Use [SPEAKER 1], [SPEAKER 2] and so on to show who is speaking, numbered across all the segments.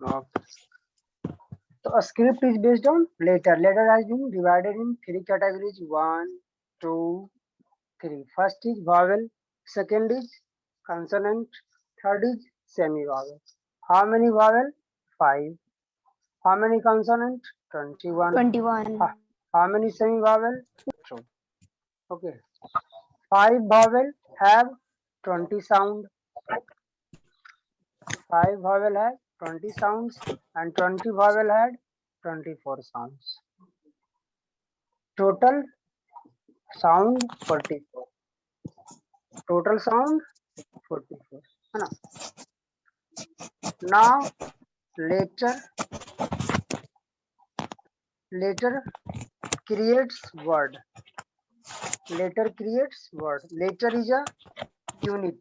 [SPEAKER 1] Okay. So a script is based on letter. Letter has been divided in three categories: one, two, three. First is vowel, second is consonant, third is semi-vowel. How many vowel? 5. How many consonant? 21.
[SPEAKER 2] 21.
[SPEAKER 1] How many semi-vowel? 2. Okay. 5 vowel have 20 sound. 5 vowel have 20 sounds and 20 vowel had 24 sounds. Total sound 44. Total sound 44. है ना? Now letter creates word. Letter creates word. Letter is a unit.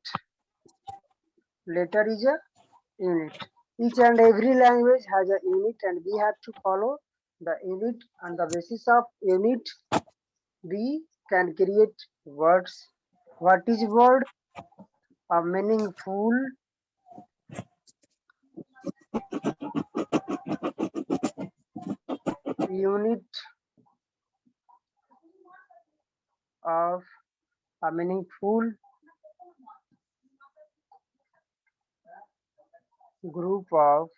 [SPEAKER 1] Letter is a unit. Each and every language has a unit and we have to follow the unit. On the basis of unit we can create words. What is word? A meaningful unit of a meaningful group of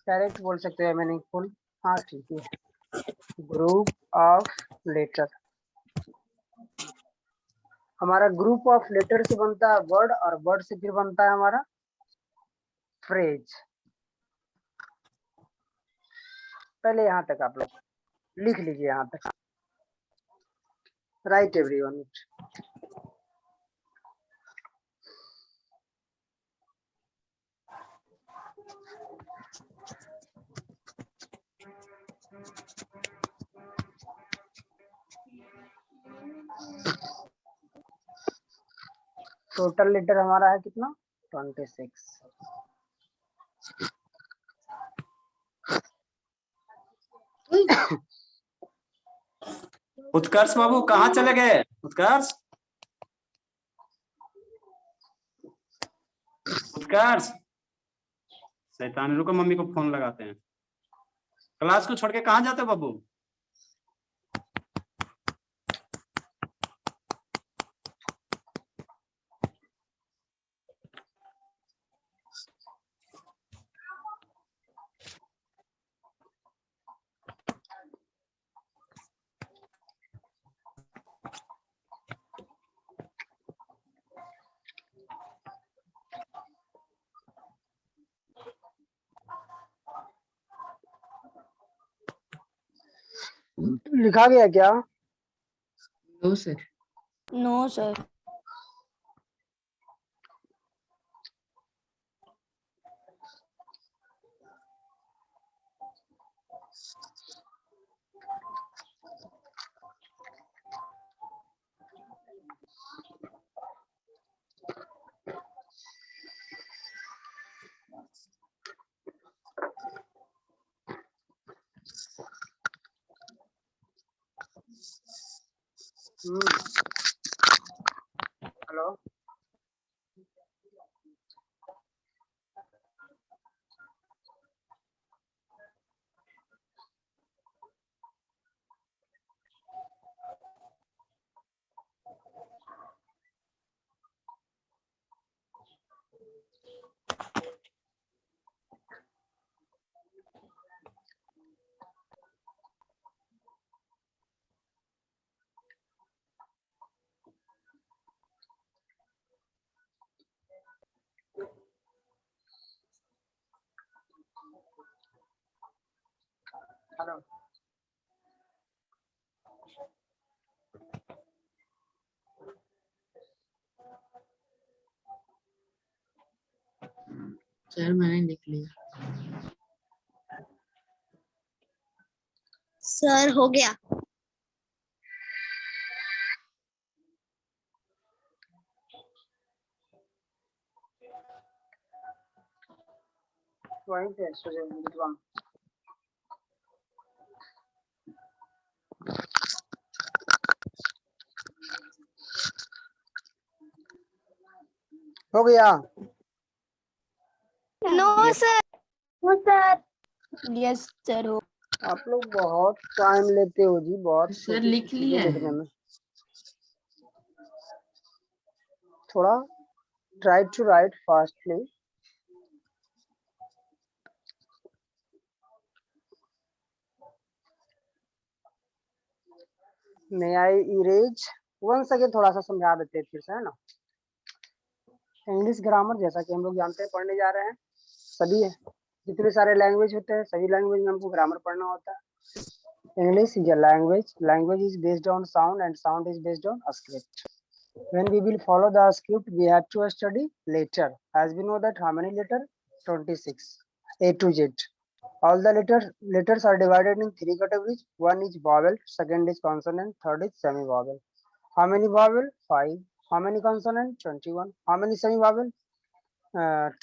[SPEAKER 1] correct बोल सकते हैं meaningful. हाँ ठीक है. Group of letter. हमारा group of letter से बनता है वर्ड और वर्ड से फिर बनता है हमारा फ्रेज. पहले यहाँ तक आप लोग लिख लीजिए. यहाँ तक राइट एवरीवन. टोटल लेटर हमारा है कितना? 26.
[SPEAKER 3] उत्कर्ष बाबू कहाँ चले गए? उत्कर्ष उत्कर्ष शैतान. रुको मम्मी को फोन लगाते हैं. क्लास को छोड़ के कहाँ जाते हो बाबू?
[SPEAKER 1] लिखा गया क्या?
[SPEAKER 4] No sir.
[SPEAKER 2] No sir.
[SPEAKER 1] Hello. Hello.
[SPEAKER 4] Sir मैंने लिख लिया.
[SPEAKER 2] सर हो गया.
[SPEAKER 1] वहीं पे लिखवा. हो गया.
[SPEAKER 2] No
[SPEAKER 3] Yes.
[SPEAKER 2] Sir. No sir. Yes sir हो।
[SPEAKER 1] आप लोग बहुत टाइम लेते हो जी, बहुत
[SPEAKER 4] सर
[SPEAKER 1] छोटी
[SPEAKER 4] लिख
[SPEAKER 1] चीजें
[SPEAKER 4] लिया है।
[SPEAKER 1] लिखने में। थोड़ा try to write fastly. May I erase one second, थोड़ा सा समझा देते हैं फिर से, है ना। इंग्लिश ग्रामर जैसा कि हम लोग जानते हैं पढ़ने जा रहे हैं, सभी है जितने सारे लैंग्वेज होते हैं सभी लैंग्वेज में हमको ग्रामर पढ़ना होता है। English is a language is based on sound and sound is based on script. When we will follow the script, we have to study letter. As we know that how many letter? 26. A to Z. All the letters are divided in three categories. One is vowel, second is consonant, third is semi-vowel. How many vowel? 5. How many consonant? 21. How many semi-vowel?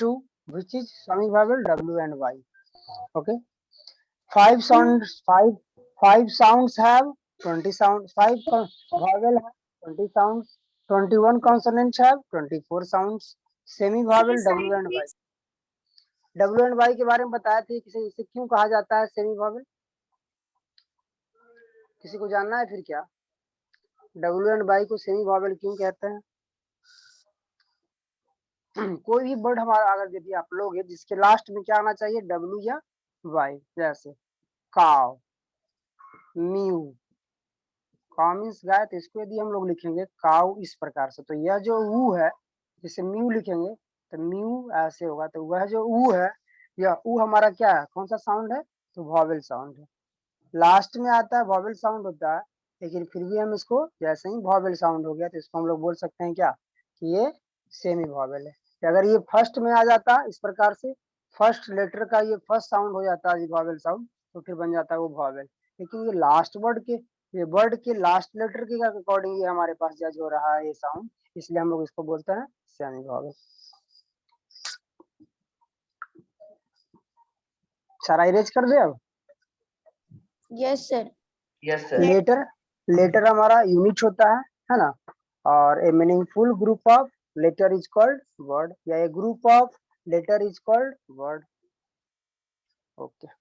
[SPEAKER 1] 2. Which is semi-vowel? W and Y. Okay. Five sounds have 20 sounds. Vowel have 20 sounds. 21 consonants have 24 sounds. Semi vowel W and Y. W and Y के बारे में बताया था, इसे क्यों कहा जाता है सेमी वॉवेल? किसी को जानना है फिर क्या? W एंड Y को सेमी वॉवेल क्यों कहते हैं? कोई भी वर्ड हमारा अगर यदि आप लोग है जिसके लास्ट में क्या आना चाहिए? W या Y, जैसे काव, म्यू। काव मीन्स गाय, तो इसको यदि हम लोग लिखेंगे काव इस प्रकार से, तो यह जो ऊ है, जैसे म्यू लिखेंगे तो म्यू ऐसे होगा, तो वह जो ऊ है, यह ऊ हमारा क्या है? कौन सा साउंड है? तो वॉवेल साउंड है। लास्ट में आता है वॉवेल साउंड होता है, लेकिन फिर भी हम इसको जैसे ही वॉवेल साउंड हो गया तो इसको हम लोग बोल सकते हैं क्या कि ये सेमी वॉवेल है। कि अगर ये फर्स्ट में आ जाता इस प्रकार से, फर्स्ट लेटर का ये फर्स्ट साउंड हो जाता है वॉवेल साउंड, तो फिर बन जाता है वो वॉवेल। लेकिन ये लास्ट वर्ड के लास्ट लेटर के अकॉर्डिंग ये हमारे पास जज हो रहा है ये साउंड, इसलिए हम लोग इसको बोलते हैं सेमी वॉवेल। सारा इरेज कर दे अब।
[SPEAKER 2] Yes sir.
[SPEAKER 5] Yes sir.
[SPEAKER 1] Letter हमारा यूनिट होता है ना। और a meaningful group of letter is called word, या a group of letter is called word. Okay.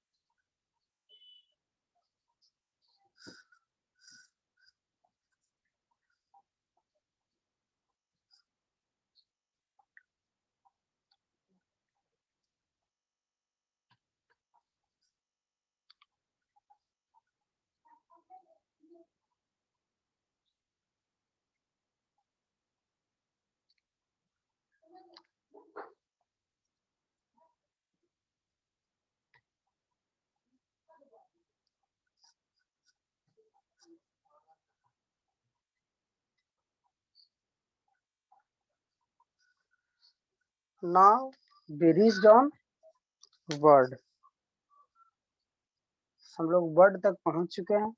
[SPEAKER 1] Now based on word, हम लोग वर्ड तक पहुंच चुके हैं।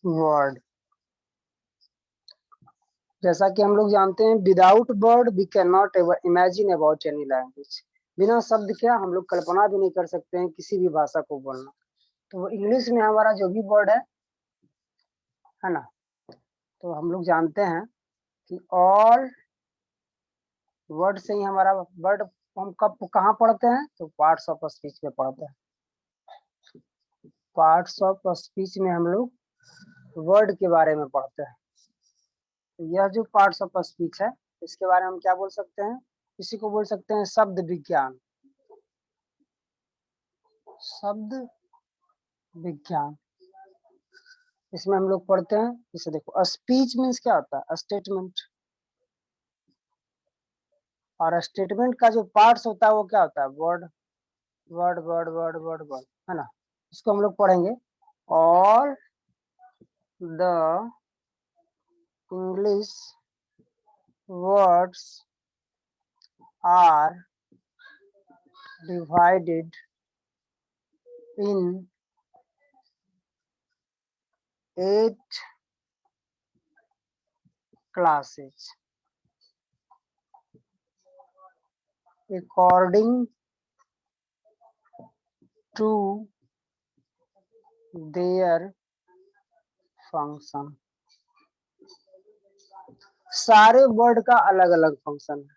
[SPEAKER 1] वर्ड, जैसा कि हम लोग जानते हैं without word we can not ever imagine about any language. बिना शब्द क्या हम लोग कल्पना भी नहीं कर सकते हैं किसी भी भाषा को बोलना। तो इंग्लिश में हमारा जो भी वर्ड है ना, तो हम लोग जानते हैं कि ऑल वर्ड से ही हमारा वर्ड हम कब कहाँ पढ़ते हैं? तो पार्ट्स ऑफ स्पीच में पढ़ते हैं। पार्ट्स ऑफ स्पीच में हम लोग वर्ड के बारे में पढ़ते हैं। यह जो पार्ट्स ऑफ स्पीच है इसके बारे में हम क्या बोल सकते हैं? इसी को बोल सकते हैं शब्द विज्ञान। शब्द विज्ञान, इसमें हम लोग पढ़ते हैं। इसे देखो, स्पीच मीन्स क्या होता है? स्टेटमेंट। और स्टेटमेंट का जो पार्ट्स होता है वो क्या होता है? Word word word word word word, है ना। इसको हम लोग पढ़ेंगे। All the English words are divided in 8 classes. according to their function। सारे वर्ड का अलग अलग फंक्शन है।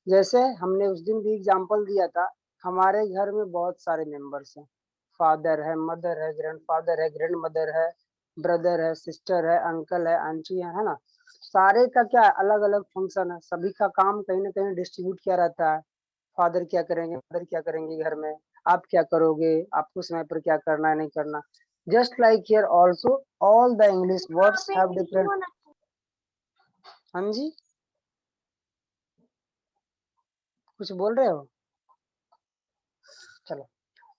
[SPEAKER 1] जैसे हमने उस दिन भी एग्जांपल दिया था, हमारे घर में बहुत सारे मेंबर्स हैं, फादर है, मदर है, ग्रैंडफादर है, ग्रैंड मदर है, ब्रदर है, सिस्टर है, अंकल है, आंटी है ना। सारे का क्या अलग अलग फंक्शन है, सभी का काम कहीं ना कहीं डिस्ट्रीब्यूट किया रहता है। फादर क्या करेंगे, मदर क्या करेंगे घर में, आप क्या करोगे, आपको समय पर क्या करना है नहीं करना। Just like here also all the English words have different. हाँ जी, कुछ बोल रहे हो? चलो,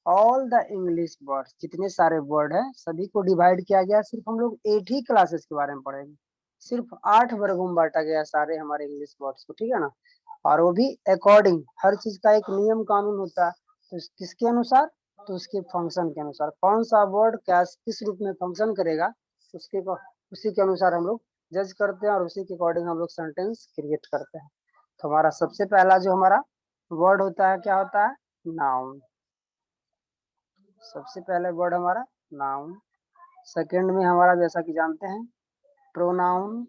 [SPEAKER 1] ऑल द इंग्लिश वर्ड्स, जितने सारे वर्ड है सभी को डिवाइड किया गया। सिर्फ हम लोग 8 ही क्लासेस के बारे में पढ़ेंगे, सिर्फ 8 वर्गों में बांटा गया सारे हमारे इंग्लिश वर्ड्स को, ठीक है ना। और वो भी अकॉर्डिंग, हर चीज का एक नियम कानून होता है, तो किसके अनुसार, तो उसके फंक्शन के अनुसार, कौन सा वर्ड क्या किस रूप में फंक्शन करेगा उसके उसी के अनुसार हम लोग जज करते हैं और उसी के अकॉर्डिंग हम लोग सेंटेंस क्रिएट करते हैं। तो हमारा सबसे पहला जो हमारा वर्ड होता है क्या होता है, नाउन। सबसे पहले वर्ड हमारा नाउन। सेकंड में हमारा जैसा कि जानते हैं प्रोनाउन।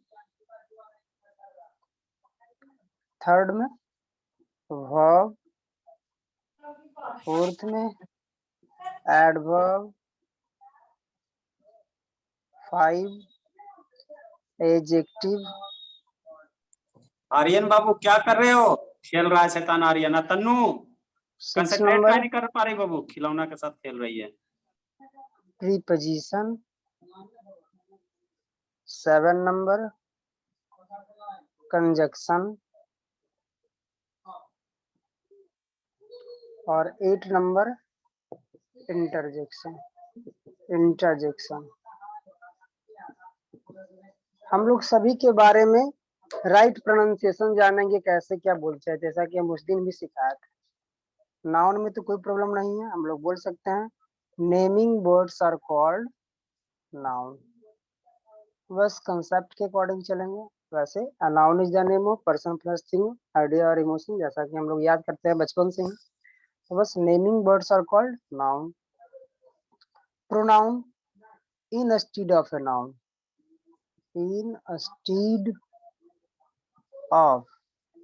[SPEAKER 1] थर्ड में वर्ब। फोर्थ में एडवर्ब। 5 एडजेक्टिव।
[SPEAKER 3] आर्यन बाबू क्या कर रहे हो? खेल रहा है शैतान आर्यन। तन्नू
[SPEAKER 1] 6
[SPEAKER 3] कंसंट्रेट
[SPEAKER 1] नंबर
[SPEAKER 3] काहे नहीं कर पा रही बाबू? खिलौना के साथ खेल रही है।
[SPEAKER 1] प्रीपोजिशन। 7 number conjunction. और 8 नंबर इंटरजेक्शन। इंटरजेक्शन हम लोग सभी के बारे में राइट प्रोनाउंसिएशन जानेंगे, कैसे क्या बोलते हैं, जैसा कि हम उस दिन भी सिखाया था। नाउन में तो कोई प्रॉब्लम नहीं है, हम लोग बोल सकते हैं naming words are called noun. बस कंसेप्ट के अकॉर्डिंग चलेंगे। वैसे a noun is the name of person plus thing, idea और इमोशन, जैसा कि हम लोग याद करते हैं बचपन से ही। तो बस naming words are called noun. Pronoun instead of a noun. Instead of,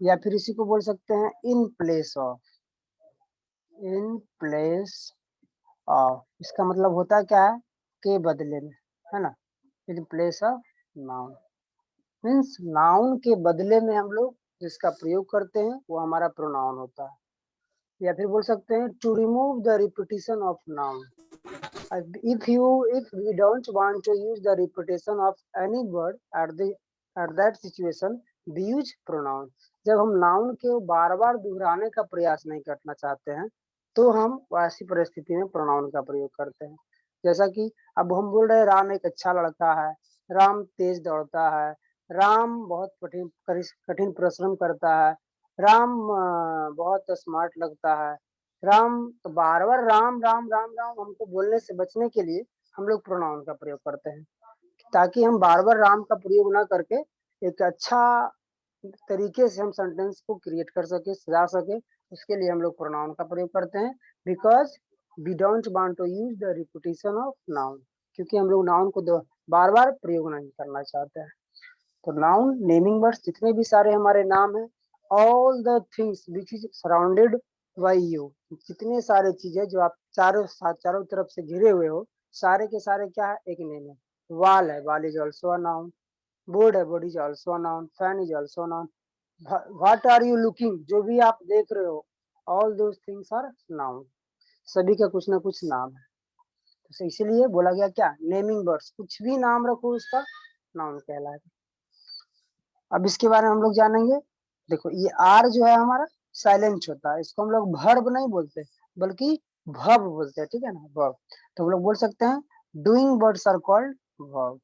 [SPEAKER 1] या फिर इसी को बोल सकते हैं in place of. In place of, इसका मतलब होता है क्या है, के बदले में, है ना। इन place of noun means noun के बदले में हम लोग जिसका प्रयोग करते हैं वो हमारा प्रोनाउन होता है। या फिर बोल सकते हैं to remove the repetition of noun. if we don't want to use the repetition of any word at that situation, we use pronoun। जब हम नाउन के बार बार दोहराने का प्रयास नहीं करना चाहते हैं तो हम ऐसी परिस्थिति में प्रोनाउन का प्रयोग करते हैं। जैसा कि अब हम बोल रहे हैं राम एक अच्छा लड़का है, राम तेज दौड़ता है, राम बहुत कठिन परिश्रम करता है, राम बहुत स्मार्ट लगता है। राम, तो बार बार राम राम राम राम हमको बोलने से बचने के लिए हम लोग प्रोनाउन का प्रयोग करते हैं, ताकि हम बार बार राम का प्रयोग ना करके एक अच्छा तरीके से हम सेंटेंस को क्रिएट कर सके, सजा सके। उसके लिए हम लोग प्रोनाउन का प्रयोग करते हैं। Because we don't want to use the repetition of noun, क्योंकि हम लोग नाउन को बार बार प्रयोग नहीं करना चाहते हैं। तो नाउन नेमिंग वर्ड्स जितने भी सारे हमारे नाम है, all the things which is surrounded by you, जितने सारे चीजें जो आप चारों तरफ से घिरे हुए हो, सारे के सारे क्या है, एक नेम है। वाल है, wall is also a noun. Board है, board is also a noun. Fan is also noun. What are you looking, जो भी आप देख रहे हो, all those things are noun. सभी का कुछ ना कुछ नाम है। तो इसीलिए बोला गया क्या, नेमिंग वर्ड्स, कुछ भी नाम रखो उसका नाउन कहलाएगा। अब इसके बारे में हम लोग जानेंगे। देखो ये आर जो है हमारा साइलेंट होता है, इसको हम लोग वर्ब नहीं बोलते बल्कि वर्ब बोलते हैं, ठीक है ना, वर्ब। तो हम लोग बोल सकते हैं doing words are called verb.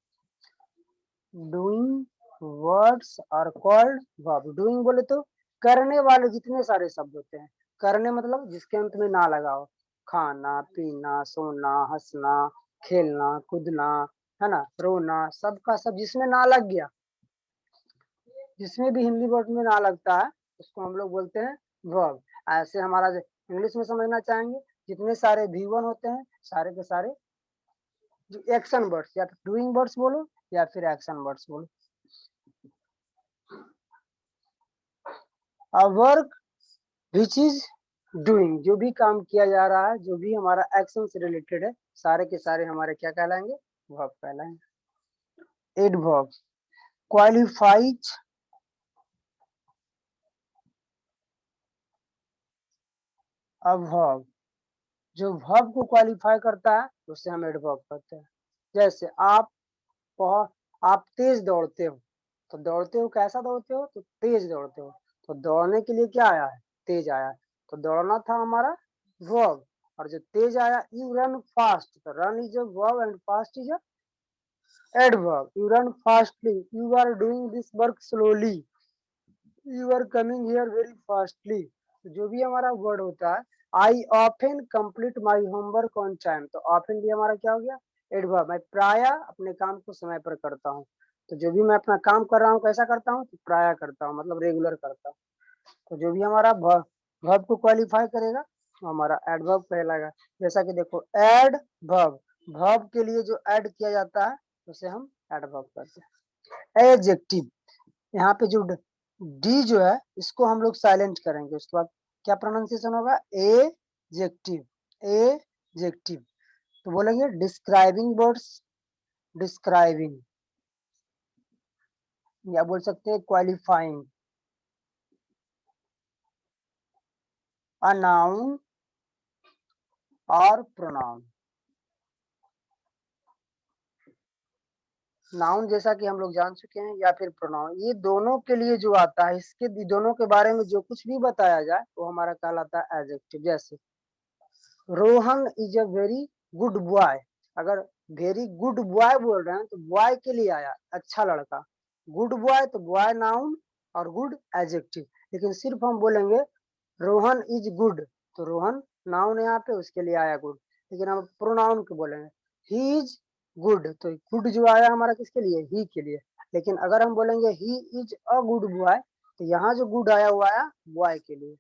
[SPEAKER 1] Doing words are called verb. Doing बोले तो करने वाले जितने सारे शब्द होते हैं, करने मतलब जिसके अंत में ना लगा हो, खाना पीना सोना हंसना खेलना कूदना, है ना, रोना, सबका सब जिसमें ना लग गया, जिसमें भी हिंदी वर्ड में ना लगता है उसको हम लोग बोलते हैं वर्ब। ऐसे हमारा इंग्लिश में समझना चाहेंगे, जितने सारे V1 होते हैं सारे के सारे जो एक्शन वर्ड्स, या फिर डूइंग वर्ड्स बोलो या फिर एक्शन वर्ड्स बोलो। A work which is doing, जो भी काम किया जा रहा है, जो भी हमारा एक्शन से रिलेटेड है, सारे के सारे हमारे क्या कहलाएंगे? वर्ब कहलाएंगे। एडवर्ब क्वालिफाइज अ वर्ब, जो वर्ब को क्वालिफाई करता है उसे हम एडवर्ब कहते हैं। जैसे आप तेज दौड़ते हो, तो दौड़ते हो कैसा दौड़ते हो? तो तेज दौड़ते हो। तो दौड़ने के लिए क्या आया है? तेज आया है। तो दौड़ना था हमारा वर्ब, और जो तेज आया यू रन फास्ट, तो run is a verb and fast is a adverb. You run fastly, you are doing this work slowly, you are coming here very fastly. जो भी हमारा वर्ड होता है, I often complete my homework on time, तो often भी हमारा क्या हो गया? एडवर्ब। मैं प्राय अपने काम को समय पर करता हूँ। तो जो भी मैं अपना काम कर रहा हूँ कैसा करता हूँ? तो प्राय करता हूँ, मतलब रेगुलर करता हूँ। तो जो भी हमारा वर्ब को क्वालिफाई करेगा तो हमारा एडवर्ब कहलाएगा। जैसा कि देखो एड वर्ब, वर्ब के लिए जो ऐड किया जाता है उसे हम एडवर्ब कहते हैं। एडजेक्टिव, यहाँ पे जो डी जो है इसको हम लोग साइलेंट करेंगे, उसके बाद क्या प्रोनाउंसिएशन होगा? Adjective, adjective. तो बोलेंगे डिस्क्राइबिंग वर्ड्स, डिस्क्राइबिंग, या बोल सकते हैं क्वालिफाइंग अ नाउन और प्रोनाउन। नाउन जैसा कि हम लोग जान चुके हैं, या फिर प्रोनाउन, ये दोनों के लिए जो आता है, इसके दोनों के बारे में जो कुछ भी बताया जाए वो हमारा कहलाता है एडजेक्टिव। जैसे Rohan is a very good boy, अगर वेरी गुड बॉय बोल रहे हैं तो बॉय के लिए आया अच्छा लड़का, गुड बॉय तो बॉय नाउन और गुड एडजेक्टिव। लेकिन सिर्फ हम बोलेंगे रोहन इज गुड, तो रोहन नाउन यहाँ पे उसके लिए आया गुड। लेकिन हम प्रोनाउन को बोलेंगे ही इज गुड, तो गुड जो आया हमारा किसके लिए? ही के लिए। लेकिन अगर हम बोलेंगे he is a good boy, तो यहाँ जो गुड आया वो आया बॉय के लिए।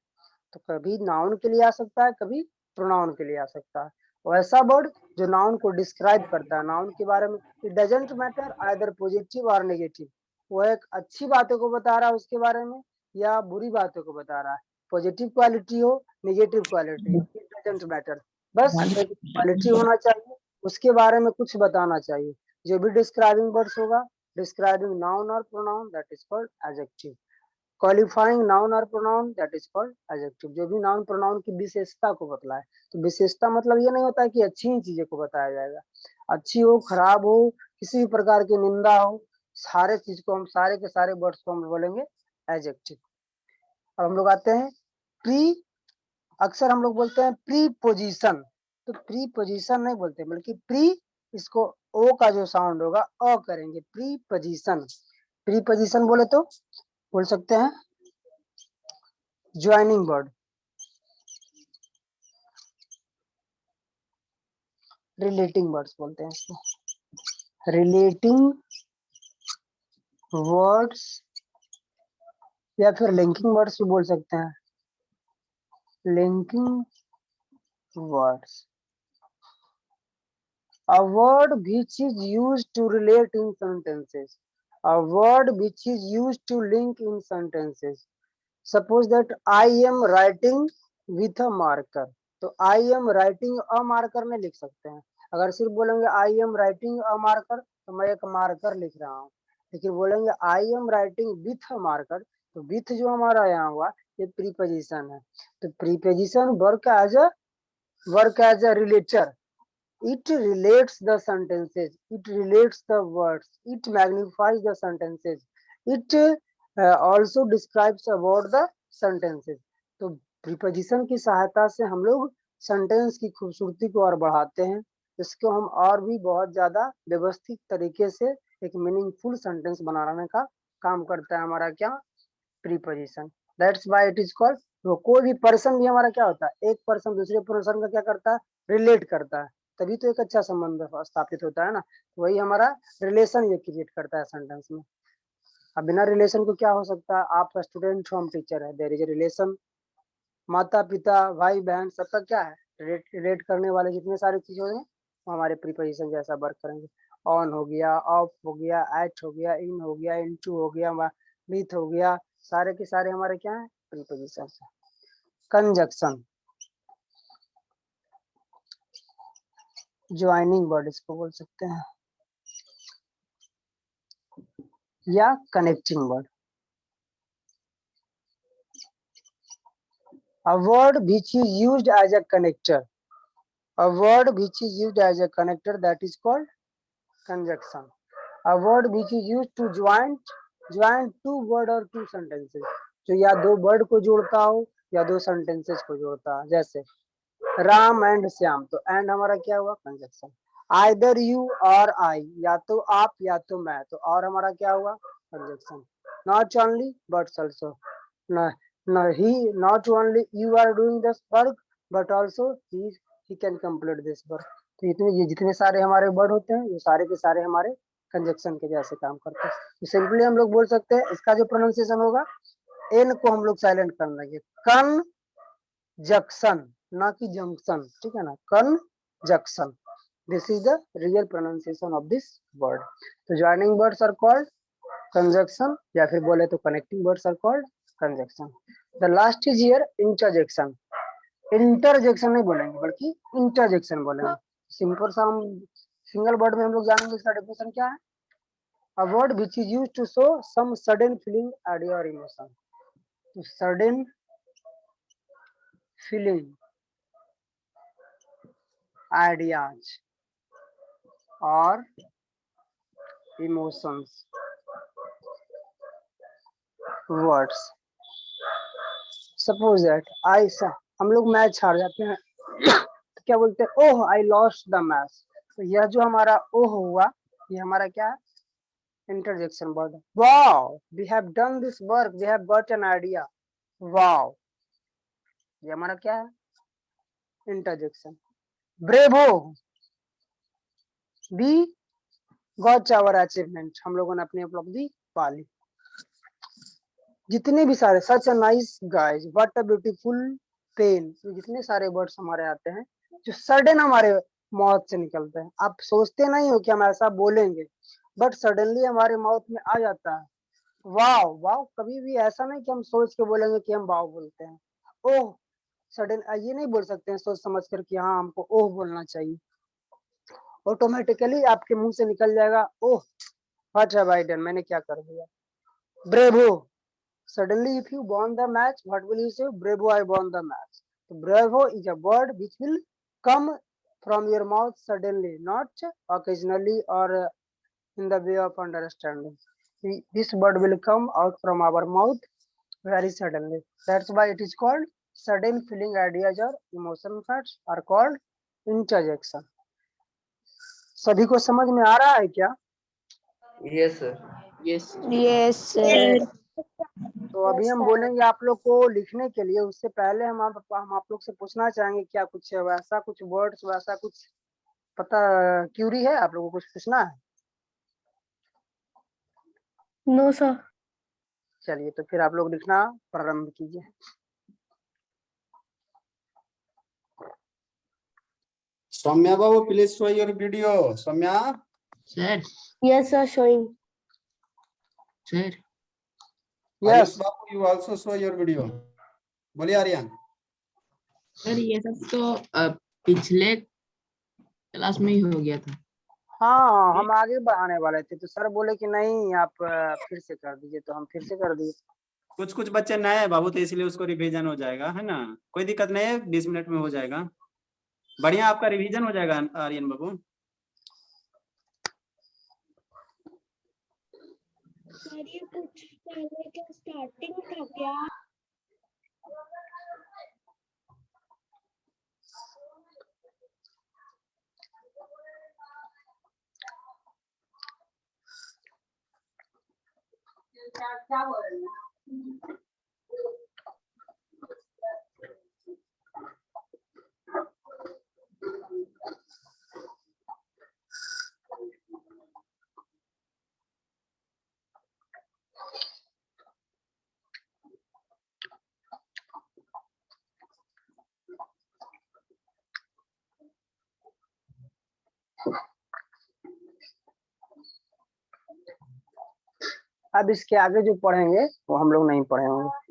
[SPEAKER 1] तो कभी नाउन के लिए आ सकता है, कभी प्रोनाउन के लिए आ सकता है। वैसा वर्ड जो नाउन को डिस्क्राइब करता है, नाउन के बारे में, it doesn't matter either positive और नेगेटिव, वो एक अच्छी बातों को बता रहा है उसके बारे में या बुरी बातों को बता रहा है, पॉजिटिव क्वालिटी हो negative quality, it doesn't matter, बस एक क्वालिटी होना चाहिए, उसके बारे में कुछ बताना चाहिए। जो भी डिस्क्राइबिंग वर्ड्स होगा, डिस्क्राइबिंग नाउन और pronoun, that is called adjective. Qualifying noun और pronoun, that is called adjective. जो भी नाउन प्रोनाउन की विशेषता को बतलाए, तो विशेषता मतलब ये नहीं होता है कि अच्छी ही चीजें को बताया जाएगा, अच्छी हो खराब हो किसी भी प्रकार की निंदा हो, सारे चीज को हम, सारे के सारे वर्ड्स को हम बोलेंगे एडजेक्टिव। अब हम लोग आते हैं प्री, अक्सर हम लोग बोलते हैं प्री पोजिशन, तो प्री पोजिशन नहीं बोलते बल्कि प्री, इसको ओ का जो साउंड होगा अ करेंगे, प्री पोजिशन। प्री पोजिशन बोले तो बोल सकते हैं ज्वाइनिंग वर्ड, रिलेटिंग वर्ड्स बोलते हैं इसको, रिलेटिंग वर्ड्स या फिर लिंकिंग वर्ड्स भी बोल सकते हैं, linking words. A word which is used to relate in sentences, a word which is used to link in sentences. Suppose that I am writing with a marker, तो I am writing a marker में लिख सकते हैं। अगर सिर्फ बोलेंगे I am writing a marker, तो मैं एक मार्कर लिख रहा हूँ। लेकिन बोलेंगे I am writing with a marker, तो with जो हमारा यहाँ हुआ ये प्रीपोजिशन है। तो preposition work as a relator, it relates the sentences, it relates the words, it magnifies the sentences, it also describes about the sentences। तो preposition की सहायता से हम लोग सेंटेंस की खूबसूरती को और बढ़ाते हैं, इसको हम और भी बहुत ज्यादा व्यवस्थित तरीके से एक मीनिंगफुल सेंटेंस बनाने का काम करता है हमारा क्या? Preposition. That's why it is called. तो कोई भी पर्सन भी हमारा क्या होता है? एक पर्सन दूसरे पर्सन का क्या करता है? रिलेट करता है, तभी तो एक अच्छा संबंध स्थापित होता है ना। वही हमारा रिलेशन ये क्रिएट करता है सेंटेंस में। अब बिना रिलेशन को क्या हो सकता है? आप स्टूडेंट हो, हम टीचर है, देयर इज ए रिलेशन, माता पिता भाई बहन सबका क्या है, रेट करने वाले जितने सारे चीज होंगे वो हमारे प्रीपोजिशन जैसा वर्क करेंगे। ऑन हो गया, ऑफ हो गया, एट हो गया, इन हो गया, इनटू हो गया, विथ हो गया, सारे के सारे हमारे क्या है, प्रीपोजिशन। कंजक्शन, ज्वाइनिंग वर्ड इसको बोल सकते हैं, या connecting word. A word which is used as a connector. A word which is used as a connector, that is called conjunction. A word which is used to join two word or two sentences. जो या दो word को जोड़ता हो या दो sentences को जोड़ता है, जैसे राम एंड श्याम, तो एंड हमारा क्या हुआ, कंजक्शन। आइदर यू और आई, या तो आप या तो मैं, तो और हमारा क्या हुआ, conjunction. Not only but also, no, he not only you are doing this work but also he can complete this work। तो ये जितने सारे हमारे वर्ड होते हैं ये सारे के सारे हमारे कंजक्शन के जैसे काम करते हैं। तो सिंपली हम लोग बोल सकते हैं, इसका जो प्रोनाउंसिएशन होगा, एन को हम लोग साइलेंट कर देंगे, कन जक्शन, ना कि जंक्शन, ठीक है ना, conjunction. This is the real pronunciation of this word. तो joining words are called conjunction, या फिर बोले तो connecting words are called conjunction. The last is here interjection. Interjection नहीं बोलेंगे बल्कि इंटरजेक्शन बोलेंगे। सिंपल सा हम सिंगल वर्ड में हम लोग जानेंगे इसका डेफिनेशन क्या है। A word which is used to show some sudden feeling, idea और इमोशन। तो सडन फीलिंग, आइडियाज और इमोशंस वर्ड्स। सपोज दैट हम लोग मैच हार जाते हैं तो क्या बोलते हैं, ओह आई लॉस्ट द मैच। तो यह जो हमारा ओह हुआ ये हमारा क्या है, interjection word. Wow we have done this work, we have got an idea, wow, ये हमारा क्या है, interjection. Bravo, we got our achievement, हम लोगों ने अपनी उपलब्धि पा ली। जितने भी सारे, such a nice guys, what a beautiful pen, तो जितने सारे वर्ड्स हमारे आते हैं जो सडन हमारे माउथ से निकलते हैं, आप सोचते नहीं हो कि हम ऐसा बोलेंगे बट सडनली हमारे माउथ में आ जाता है। वाओ, वाओ कभी भी ऐसा नहीं कि हम सोच के बोलेंगे कि हम वाओ बोलते हैं। ओह सडन ये नहीं बोल सकते हैं सोच समझ कर कि हाँ हमको ओह बोलना चाहिए, ऑटोमेटिकली आपके मुंह से निकल जाएगा, oh what have I done, मैंने क्या कर दिया। Bravo, suddenly if you won the match, what will you say, bravo I won the match। so bravo is a word which will come from your mouth suddenly, not occasionally or in the way of understanding। This word will come out from our mouth very suddenly, that's why it is called sudden feeling, ideas or emotion facts are called interjection। सभी को समझ में आ रहा है क्या?
[SPEAKER 5] Yes sir.
[SPEAKER 4] Yes.
[SPEAKER 2] Yes, sir.
[SPEAKER 1] तो अभी हम बोलेंगे आप लोग को लिखने के लिए, उससे पहले हम आप लोग से पूछना चाहेंगे क्या कुछ वैसा कुछ वर्ड्स वैसा कुछ पता क्यूरी है, आप लोगों को कुछ पूछना है?
[SPEAKER 2] No, sir.
[SPEAKER 1] चलिए तो फिर आप लोग लिखना प्रारंभ कीजिए।
[SPEAKER 3] Soumya babu please show your video. Soumya,
[SPEAKER 4] Sir.
[SPEAKER 2] Yes, sir. Showing.
[SPEAKER 4] Sir.
[SPEAKER 3] Ayush
[SPEAKER 1] yes
[SPEAKER 3] babu you also show your video. बोलिए आर्यन।
[SPEAKER 4] सर ये सब तो पिछले क्लास में ही हो गया था।
[SPEAKER 1] हाँ हम आगे बढ़ाने वाले थे तो सर बोले कि नहीं आप फिर से कर दीजिए, तो हम फिर से कर दिए।
[SPEAKER 3] कुछ कुछ बच्चे नए हैं बाबू, तो इसलिए उसको रिवीजन हो जाएगा, है ना, कोई दिक्कत नहीं है, 20 मिनट में हो जाएगा, बढ़िया आपका रिवीजन हो जाएगा आर्यन बाबू।
[SPEAKER 2] सर ये कुछ पहले का स्टार्टिंग था क्या?
[SPEAKER 1] क्या बोल रही है? अब इसके आगे जो पढ़ेंगे वो हम लोग नहीं पढ़ेंगे।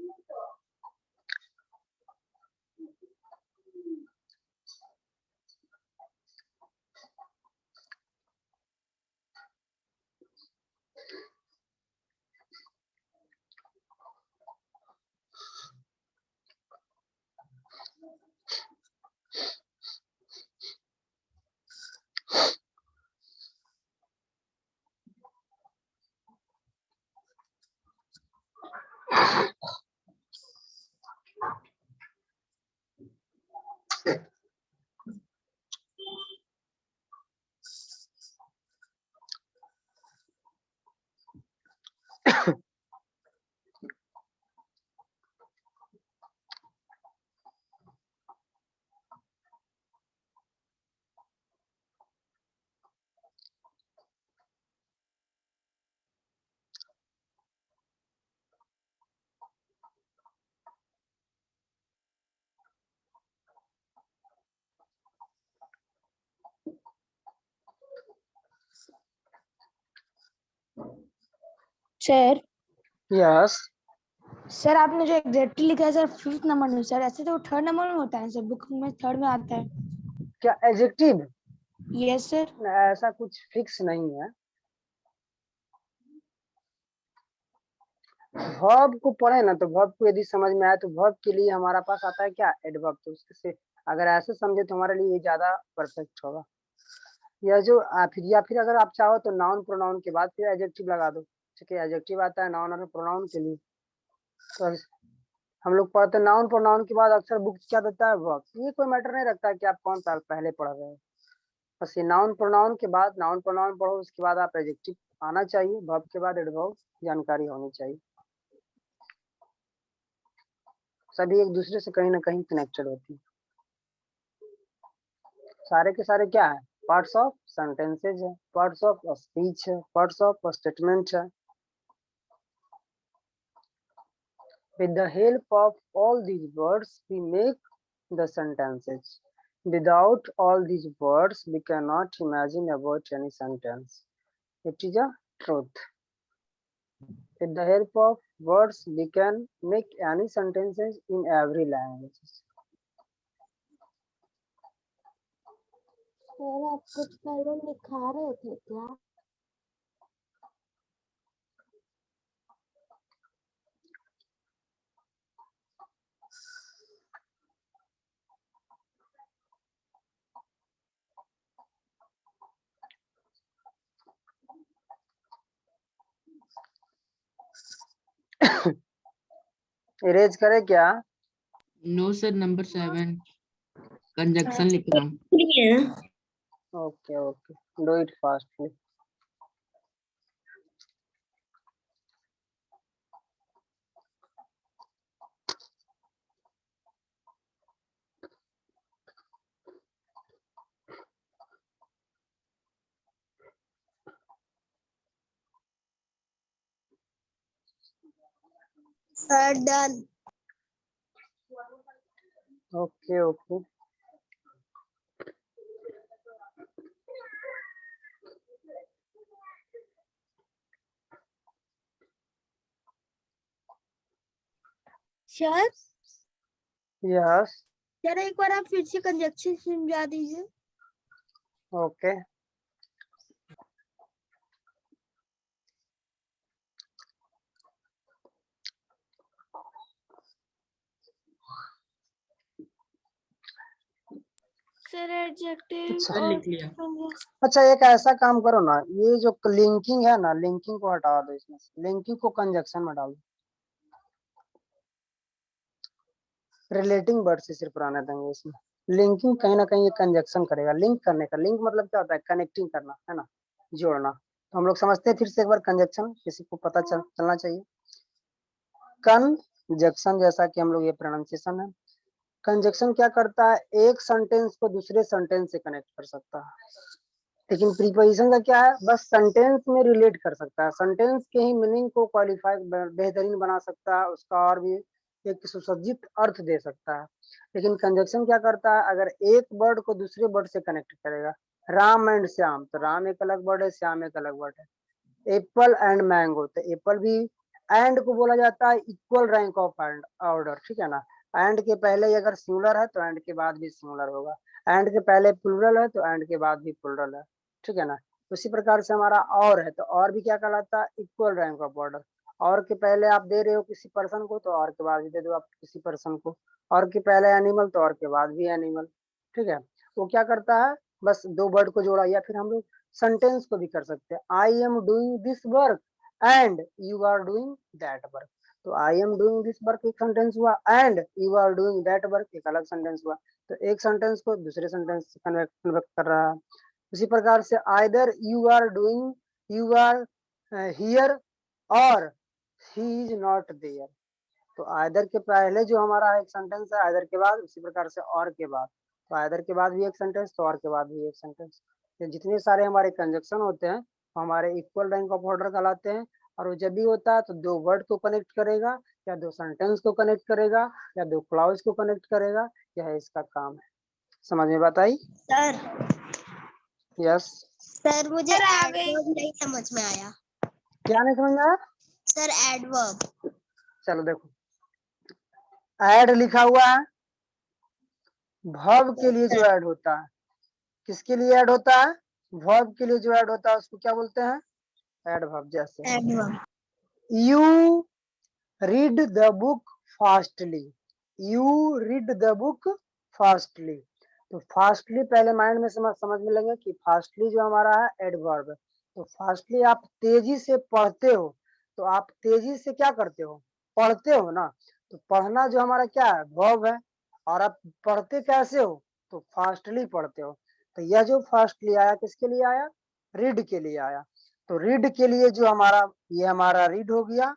[SPEAKER 2] सर
[SPEAKER 1] यस,
[SPEAKER 2] सर आपने जो एग्जैक्टली लिखा है सर 5th नंबर में, सर ऐसे तो 3rd नंबर में होता है सर, बुक में 3rd में आता है।
[SPEAKER 1] क्या एडजेक्टिव?
[SPEAKER 2] Yes sir.
[SPEAKER 1] ऐसा कुछ फिक्स नहीं है। वर्ब को पढ़े ना, तो वर्ब को यदि समझ में आए तो वर्ब के लिए हमारा पास आता है क्या, एडवर्ब। तो उससे अगर ऐसे समझे तो हमारे लिए ये ज्यादा परफेक्ट होगा। या फिर अगर आप चाहो तो नाउन प्रोनाउन के बाद फिर एडजेक्टिव लगा दो। ठीक है, एडजेक्टिव आता है नाउन और प्रोनाउन के लिए। तो हम लोग पढ़ते नाउन प्रोनाउन के बाद अक्सर बुक क्या देता है, वर्ब। ये कोई मैटर नहीं रखता कि आप कौन साल पहले पढ़ रहे हैं। बस ये नाउन प्रोनाउन के बाद नाउन प्रोनाउन पढ़ो, उसके बाद आप एडजेक्टिव आना चाहिए, वर्ब के बाद एडवर्ब जानकारी होनी चाहिए। सभी एक दूसरे से कहीं ना कहीं कनेक्टेड होती है। सारे के सारे क्या है, पार्ट्स ऑफ सेंटेंसेज है, पार्ट्स ऑफ स्पीच है, पार्ट्स ऑफ स्टेटमेंट है। With the help of all these words, we make the sentences. Without all these words, we cannot imagine about any sentence. It is a truth. With the help of words, we can make any sentences in every language.
[SPEAKER 2] Sir आप कुछ पहले लिखा रहे थे क्या?
[SPEAKER 1] Erase करे क्या?
[SPEAKER 4] No sir, number 7 conjunction लिख रहा हूँ।
[SPEAKER 1] Okay okay, do it fastly.
[SPEAKER 2] Sir done.
[SPEAKER 1] Okay okay,
[SPEAKER 2] sir
[SPEAKER 1] yes,
[SPEAKER 2] sir एक बार आप फिर से कंजक्शन समझा दीजिए।
[SPEAKER 1] ओके।
[SPEAKER 2] सर एडजेक्टिव
[SPEAKER 1] अच्छा
[SPEAKER 4] लिख लिया।
[SPEAKER 1] अच्छा, एक ऐसा काम करो ना, ये जो लिंकिंग है ना, लिंकिंग को हटा दो इसमें से, लिंकिंग को कंजक्शन में डालो। रिलेटिंग वर्ड से सिर्फ रहने देंगे इसमें। लिंकिंग कहीं ना कहीं ये कंजक्शन करेगा। लिंक करने का, लिंक मतलब क्या होता है, कनेक्टिंग करना है ना, जोड़ना। तो हम लोग समझते हैं फिर से एक बार कंजक्शन, किसी को पता चलना चाहिए। कंजक्शन, जैसा कि हम लोग ये प्रोनाउंसिएशन है। कंजक्शन क्या करता है, एक सेंटेंस को दूसरे सेंटेंस से कनेक्ट कर सकता है। लेकिन प्रीपोजिशन का क्या है, बस सेंटेंस में रिलेट कर सकता है, सेंटेंस के ही मीनिंग को क्वालिफाई बेहतरीन बना सकता है, उसका और भी एक सुसज्जित अर्थ दे सकता है। लेकिन कंजक्शन क्या करता है, अगर एक वर्ड को दूसरे वर्ड से कनेक्ट करेगा, राम एंड श्याम, तो राम एक अलग वर्ड है, श्याम एक अलग वर्ड है। एप्पल एंड मैंगो, तो एप्पल भी एंड को बोला जाता है equal rank of and order, ठीक है ना। एंड के पहले अगर सिंगुलर है तो एंड के बाद भी सिंगुलर होगा, एंड के पहले प्लूरल है तो एंड के बाद भी प्लूरल है, ठीक है ना। उसी प्रकार से हमारा और है, तो और भी क्या कहलाता है, इक्वल रैंक ऑफ ऑर्डर। और के पहले आप दे रहे हो किसी पर्सन को तो और के बाद भी दे दो आप किसी पर्सन को, और के पहले एनिमल तो और के बाद भी एनिमल, ठीक है। वो क्या करता है, बस दो वर्ड को जोड़ा, या फिर हम लोग सेंटेंस को भी कर सकते हैं, I am doing this work and you are doing that work. तो I am doing this work एक सेंटेंस हुआ, and you are doing that work एक अलग सेंटेंस हुआ। तो एक सेंटेंस को दूसरे सेंटेंस से कन्वर्ट कर रहा है। उसी प्रकार से either you are doing, you are here, और ही इज नॉट देयर। तो आइदर के पहले जो हमारा एक सेंटेंस है, आइदर के बाद, उसी प्रकार से और के बाद, तो आइदर के बाद भी एक सेंटेंस तो और के बाद भी एक सेंटेंस। तो जितने सारे हमारे कंजक्शन होते हैं वो हमारे इक्वल रैंक ऑफ ऑर्डर कहलाते हैं। और वो जब भी होता है तो दो वर्ड को कनेक्ट करेगा, या दो सेंटेंस को कनेक्ट करेगा, या दो क्लाउज को कनेक्ट करेगा, यह इसका काम है। समझ में बात आई?
[SPEAKER 6] Sir
[SPEAKER 1] yes.
[SPEAKER 6] सर मुझे
[SPEAKER 2] सर, आ गई।
[SPEAKER 6] एडवर्ब नहीं समझ में आया।
[SPEAKER 1] क्या नहीं समझ में आया?
[SPEAKER 6] Sir adverb.
[SPEAKER 1] चलो देखो, ऐड लिखा हुआ है, वर्ब के लिए जो ऐड होता है, किसके लिए ऐड होता है, वर्ब के लिए जो ऐड होता है उसको क्या बोलते हैं, एडवर्ब। जैसे
[SPEAKER 6] adverb.
[SPEAKER 1] You read the book fastly, you read the book fastly. तो फास्टली पहले माइंड में समझ में लेंगे कि फास्टली जो हमारा है एडवर्ब है। तो फास्टली आप तेजी से पढ़ते हो, तो आप तेजी से क्या करते हो, पढ़ते हो ना। तो पढ़ना जो हमारा क्या है, वर्ब है। और आप पढ़ते कैसे हो, तो फास्टली पढ़ते हो। तो यह जो फास्टली आया किसके लिए आया, रीड के लिए आया। तो रीड के लिए जो हमारा, ये हमारा रीड हो गया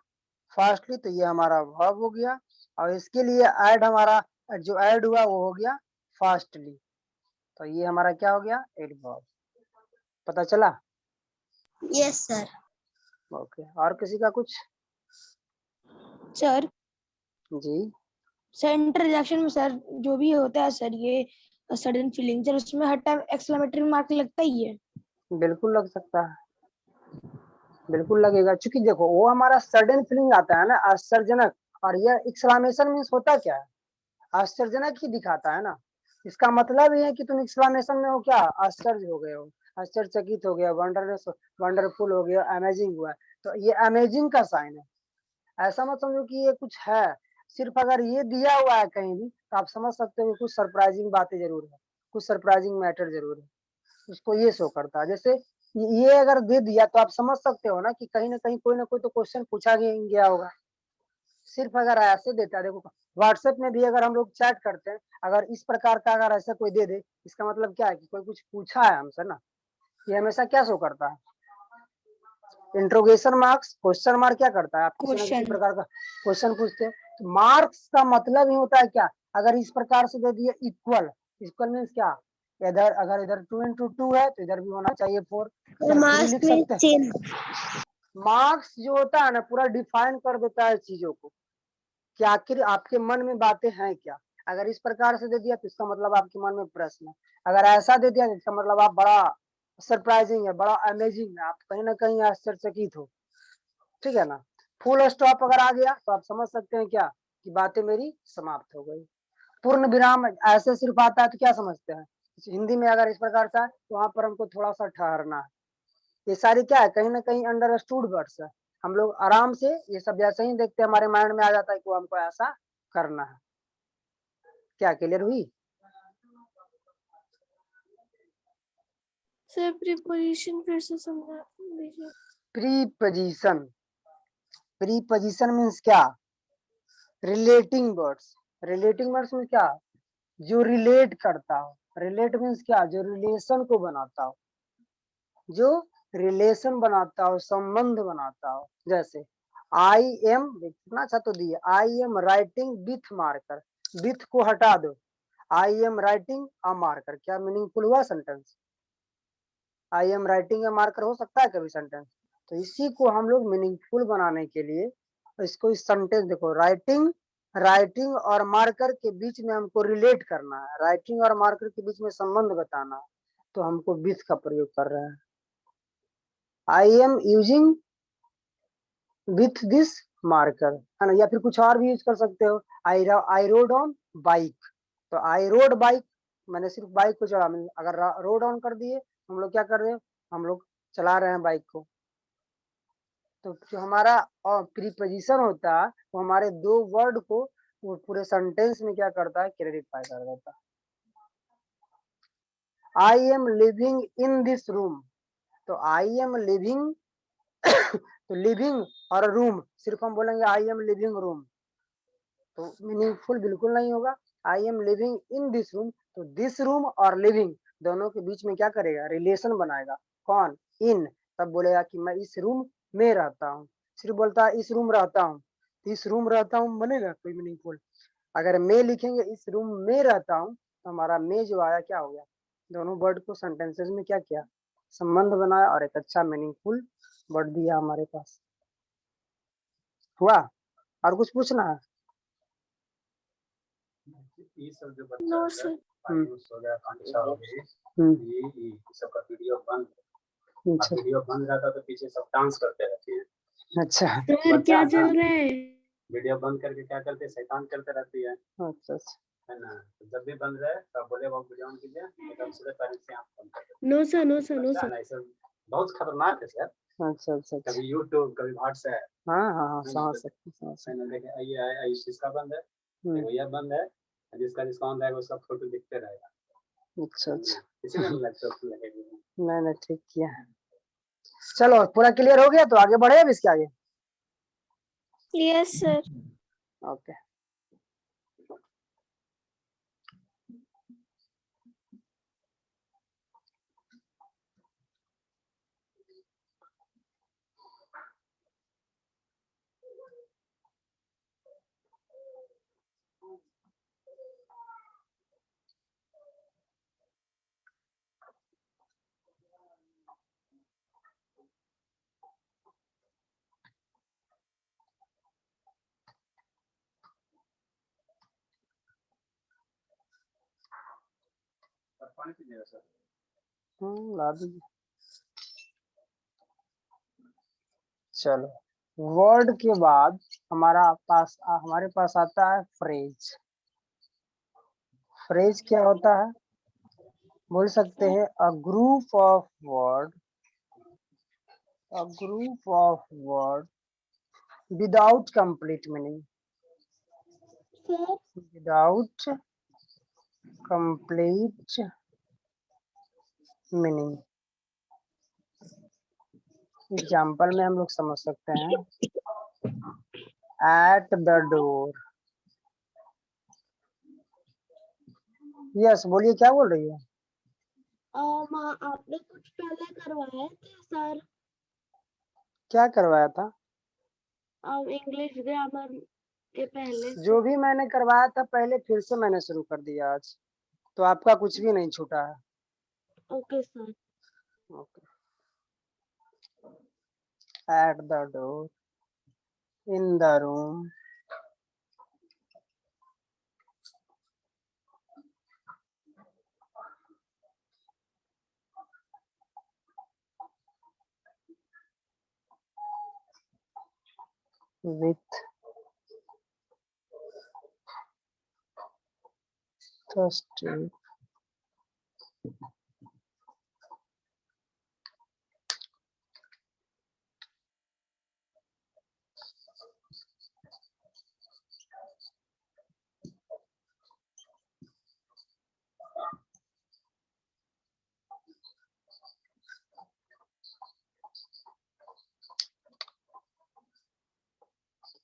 [SPEAKER 1] फास्टली, तो ये हमारा वर्ब हो गया। और इसके लिए ऐड हमारा जो ऐड हुआ वो हो गया फास्टली, तो ये हमारा क्या हो गया, एडवर्ब। पता चला?
[SPEAKER 6] Yes sir.
[SPEAKER 1] ओके, और किसी का कुछ?
[SPEAKER 2] सर
[SPEAKER 1] जी
[SPEAKER 2] सेंटर रिएक्शन में सर जो भी होता है सर, ये सडन फीलिंग सर, उसमें हर टाइम एक्सक्लेमेटरी मार्क लगता ही है।
[SPEAKER 1] बिल्कुल लग सकता है, बिल्कुल लगेगा, क्योंकि देखो वो हमारा सडन फीलिंग आता है ना, आश्चर्यजनक। और यह एक्सक्लेमेशन मींस होता क्या है, आश्चर्यजनक ही दिखाता है ना। इसका मतलब ये है कि तुम एक्सक्लेमेशन में हो क्या, आश्चर्य हो गए हो, आश्चर्यचकित हो गया, वंडरफुल हो गया, अमेजिंग हुआ। तो ये अमेजिंग का साइन है। ऐसा मत समझो कि ये कुछ है, सिर्फ अगर ये दिया हुआ है कहीं भी तो आप समझ सकते हो कुछ सरप्राइजिंग बातें जरूर है, कुछ सरप्राइजिंग मैटर जरूर है, उसको ये शो करता है। जैसे ये अगर दे दिया तो आप समझ सकते हो ना कि कहीं ना कहीं कोई ना कोई तो क्वेश्चन पूछा गया होगा। सिर्फ अगर ऐसे देता है, देखो व्हाट्सएप में भी अगर हम लोग चैट करते हैं, अगर इस प्रकार का अगर ऐसा कोई दे दे, इसका मतलब क्या है कि कोई कुछ पूछा है हमसे ना। ये हमेशा क्या शो करता है, इंट्रोगेशन मार्क्स, क्वेश्चन मार्क क्या करता है, आप किसी ना किसी
[SPEAKER 2] क्वेश्चन
[SPEAKER 1] प्रकार का क्वेश्चन पूछते हैं। तो मार्क्स का मतलब ही होता है क्या, अगर इस प्रकार से दे दिए इक्वल, इक्वल मीन्स क्या, इधर अगर इधर 2 into 2 है तो इधर भी होना चाहिए 4, इधर 3 लिख सकते हैं।
[SPEAKER 6] चिन्ह।
[SPEAKER 1] मार्क्स जो होता है ना पूरा डिफाइन कर देता है चीजों को, कि आखिर आपके मन में बातें हैं क्या। अगर इस प्रकार से दे दिया तो इसका मतलब आपके मन में प्रश्न है, अगर ऐसा दे दिया तो इसका मतलब आप बड़ा सरप्राइजिंग है, बड़ा अमेजिंग है, आप कहीं ना कहीं आश्चर्यचकित हो, ठीक है ना। फुल स्टॉप अगर आ गया तो आप समझ सकते हैं क्या, कि बातें मेरी समाप्त हो गई। पूर्ण विराम ऐसे सिर्फ आता है तो क्या समझते हैं, हिंदी में अगर इस प्रकार से तो वहां पर हमको थोड़ा सा ठहरना है। ये सारी क्या है, कहीं ना कहीं अंडरस्टूड वर्ड्स है। हम लोग आराम से ये सब जैसे ही देखते हैं हमारे माइंड में आ जाता है कि हमको ऐसा करना है। क्या क्लियर हुई?
[SPEAKER 7] सर प्रीपोजिशन फिर से समझा दीजिए।
[SPEAKER 1] प्रीपोजिशन, प्रीपोजिशन मीन्स क्या, रिलेटिंग वर्ड्स। रिलेटिंग वर्ड्स में क्या, जो रिलेट करता हो। रिलेट मीन्स क्या, जो रिलेशन को बनाता हो, जो रिलेशन बनाता हो, संबंध बनाता हो। जैसे आई एम, कितना अच्छा तो दिए, I am writing with marker, with को हटा दो, I am writing a marker, क्या मीनिंगफुल हुआ sentence, I am writing a marker हो सकता है कभी सेंटेंस। तो इसी को हम लोग मीनिंगफुल बनाने के लिए इसको इस सेंटेंस देखो, राइटिंग, राइटिंग और मार्कर के बीच में हमको रिलेट करना है, राइटिंग और मार्कर के बीच में संबंध बताना है, तो हमको विथ का प्रयोग कर रहे हैं। I am using with this marker, है ना, या फिर कुछ और भी यूज कर सकते हो। आई रोड ऑन बाइक, तो आई रोड बाइक, मैंने सिर्फ बाइक को चला, अगर रोड ऑन कर दिए हम लोग क्या कर रहे हैं, हम लोग चला रहे हैं बाइक को। तो जो हमारा प्रीपोजिशन होता है वो हमारे दो वर्ड को वो पूरे सेंटेंस में क्या करता है, क्लैरिफाई कर देता है। I am living in this room, तो आई एम लिविंग तो लिविंग और रूम, सिर्फ हम बोलेंगे आई एम लिविंग रूम तो मीनिंगफुल बिल्कुल नहीं होगा। I am living in this room, तो दिस रूम और लिविंग दोनों के बीच में क्या करेगा, रिलेशन बनाएगा। कौन, इन, तब बोलेगा कि मैं इस रूम में रहता हूँ। सिर्फ बोलता है इस रूम रहता हूँ, तो इस रूम रहता हूँ बनेगा कोई मीनिंगफुल। अगर मैं लिखेंगे इस रूम में रहता हूँ, तो हमारा में जो आया क्या हो गया, दोनों वर्ड को सेंटेंसेस में क्या किया, संबंध बनाया और एक अच्छा मीनिंगफुल वर्ड दिया हमारे पास। हुआ, और कुछ पूछना है?
[SPEAKER 3] ये सब जो
[SPEAKER 7] नो
[SPEAKER 3] बच्चा
[SPEAKER 7] सर।
[SPEAKER 3] मायूस हो गया, कांक्षा हो गई, ये सबका वीडियो बंद,
[SPEAKER 1] अच्छा
[SPEAKER 3] वीडियो बंद रहता तो पीछे सब डांस करते रहते हैं।
[SPEAKER 1] अच्छा
[SPEAKER 7] सर क्या चल रहा है?
[SPEAKER 3] वीडियो बंद करके क्या करते हैं, शैतान करते रहती है
[SPEAKER 1] अच्छा अच्छा
[SPEAKER 3] है ना। तो जब भी बंद रहे तब बोले वो वीडियो ऑन कीजिए, एकदम सीधे तारीख से आप बंद कर देते
[SPEAKER 7] no sir, no sir, no
[SPEAKER 3] हैं।
[SPEAKER 7] सर।
[SPEAKER 3] ऐसे बहुत खतरनाक है सर,
[SPEAKER 1] अच्छा अच्छा अच्छा,
[SPEAKER 3] कभी यूट्यूब कभी व्हाट्सएप
[SPEAKER 1] हाँ हाँ हाँ, समझ सकते समझ सकते।
[SPEAKER 3] है ना। देखिए ये इस चीज का बंद है, देखो ये बंद है, जिसका जिसका ऑन रहेगा उसका फोटो दिखते रहेगा।
[SPEAKER 1] अच्छा अच्छा,
[SPEAKER 3] इसीलिए लैपटॉप लगेगी।
[SPEAKER 1] नहीं नहीं ठीक किया। चलो पूरा क्लियर हो गया, तो आगे बढ़े अब इसके आगे।
[SPEAKER 7] Yes sir.
[SPEAKER 1] ओके,
[SPEAKER 3] पानी पीजिएगा सर।
[SPEAKER 1] ला दीजिए। चलो, वर्ड के बाद हमारे पास आता है फ्रेज। फ्रेज क्या होता है, बोल सकते हैं a group of word, a group of word without complete meaning,
[SPEAKER 7] sir
[SPEAKER 1] without complete meaning. Example में हम लोग समझ सकते हैं, एट द डोर। यस बोलिए, क्या बोल रही है?
[SPEAKER 7] आपने कुछ पहले करवाया था सर,
[SPEAKER 1] क्या करवाया था?
[SPEAKER 7] इंग्लिश ग्रामर के पहले से।
[SPEAKER 1] जो भी मैंने करवाया था पहले, फिर से मैंने शुरू कर दिया आज, तो आपका कुछ भी नहीं छूटा है।
[SPEAKER 7] Okay sir.
[SPEAKER 1] Okay, eight the door, in the room, with the stick,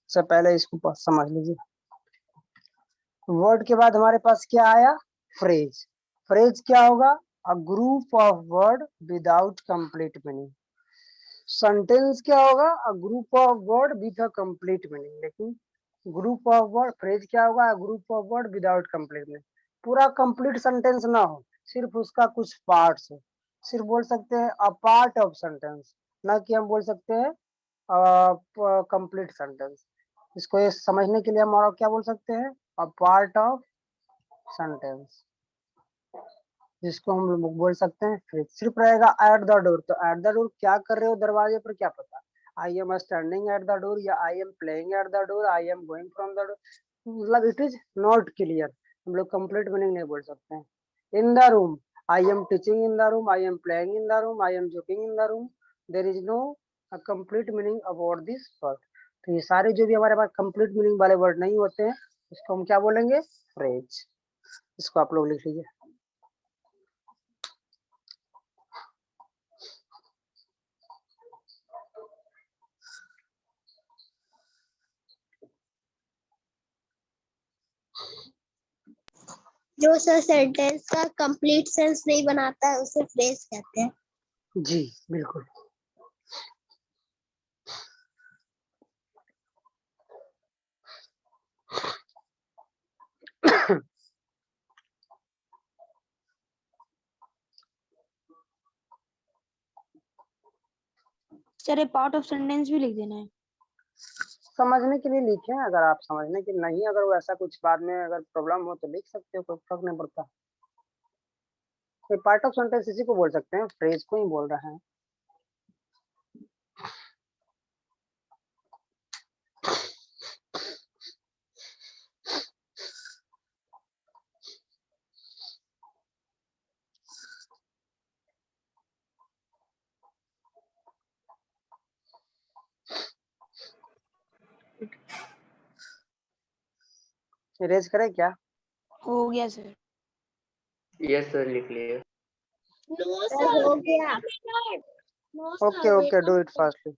[SPEAKER 1] से पहले इसको समझ लीजिए। वर्ड के बाद हमारे पास क्या आया, फ्रेज। फ्रेज क्या होगा, a group of word without complete meaning. Sentence क्या होगा, a group of word with a complete meaning. लेकिन ग्रुप ऑफ वर्ड, फ्रेज क्या होगा, group of word without complete meaning. पूरा कंप्लीट सेंटेंस ना हो, सिर्फ उसका कुछ पार्ट्स हो। सिर्फ बोल सकते हैं अ पार्ट ऑफ सेंटेंस, ना कि हम बोल सकते हैं कंप्लीट सेंटेंस। इसको ये समझने के लिए हम और क्या बोल सकते हैं, अ पार्ट ऑफ सेंटेंस। जिसको हम लोग बोल सकते हैं फ्रिज। सिर्फ रहेगा एट द डोर, तो एट द डोर क्या कर रहे हो दरवाजे पर, क्या पता I am standing at the door या I am playing at the door, I am going from the door, मतलब इट इज नॉट क्लियर, हम लोग कंप्लीट मीनिंग नहीं बोल सकते हैं। In the room, I am teaching in the room, I am playing in the room, I am joking in the room, there is no complete meaning about this word. तो ये सारे जो भी हमारे पास कंप्लीट मीनिंग वाले word नहीं होते हैं उसको हम क्या बोलेंगे, फ्रेज। इसको आप लोग लिख लीजिए।
[SPEAKER 6] जो सर सेंटेंस का कंप्लीट सेंस नहीं बनाता है उसे फ्रेज कहते हैं।
[SPEAKER 1] जी बिल्कुल।
[SPEAKER 2] सर ये पार्ट ऑफ सेंटेंस भी लिख देना है।
[SPEAKER 1] समझने के लिए लिखे, अगर आप समझने के नहीं, अगर वैसा कुछ बाद में अगर प्रॉब्लम हो तो लिख सकते हो, कोई फर्क नहीं पड़ता। पार्ट ऑफ सेंटेंस इसी को बोल सकते हैं, फ्रेज को ही बोल रहे हैं। इरेज करें क्या?
[SPEAKER 2] हो गया सर।
[SPEAKER 5] यस सर, लिख लिए।
[SPEAKER 7] नो
[SPEAKER 6] सर हो गया।
[SPEAKER 7] No
[SPEAKER 1] okay okay, do it fastly.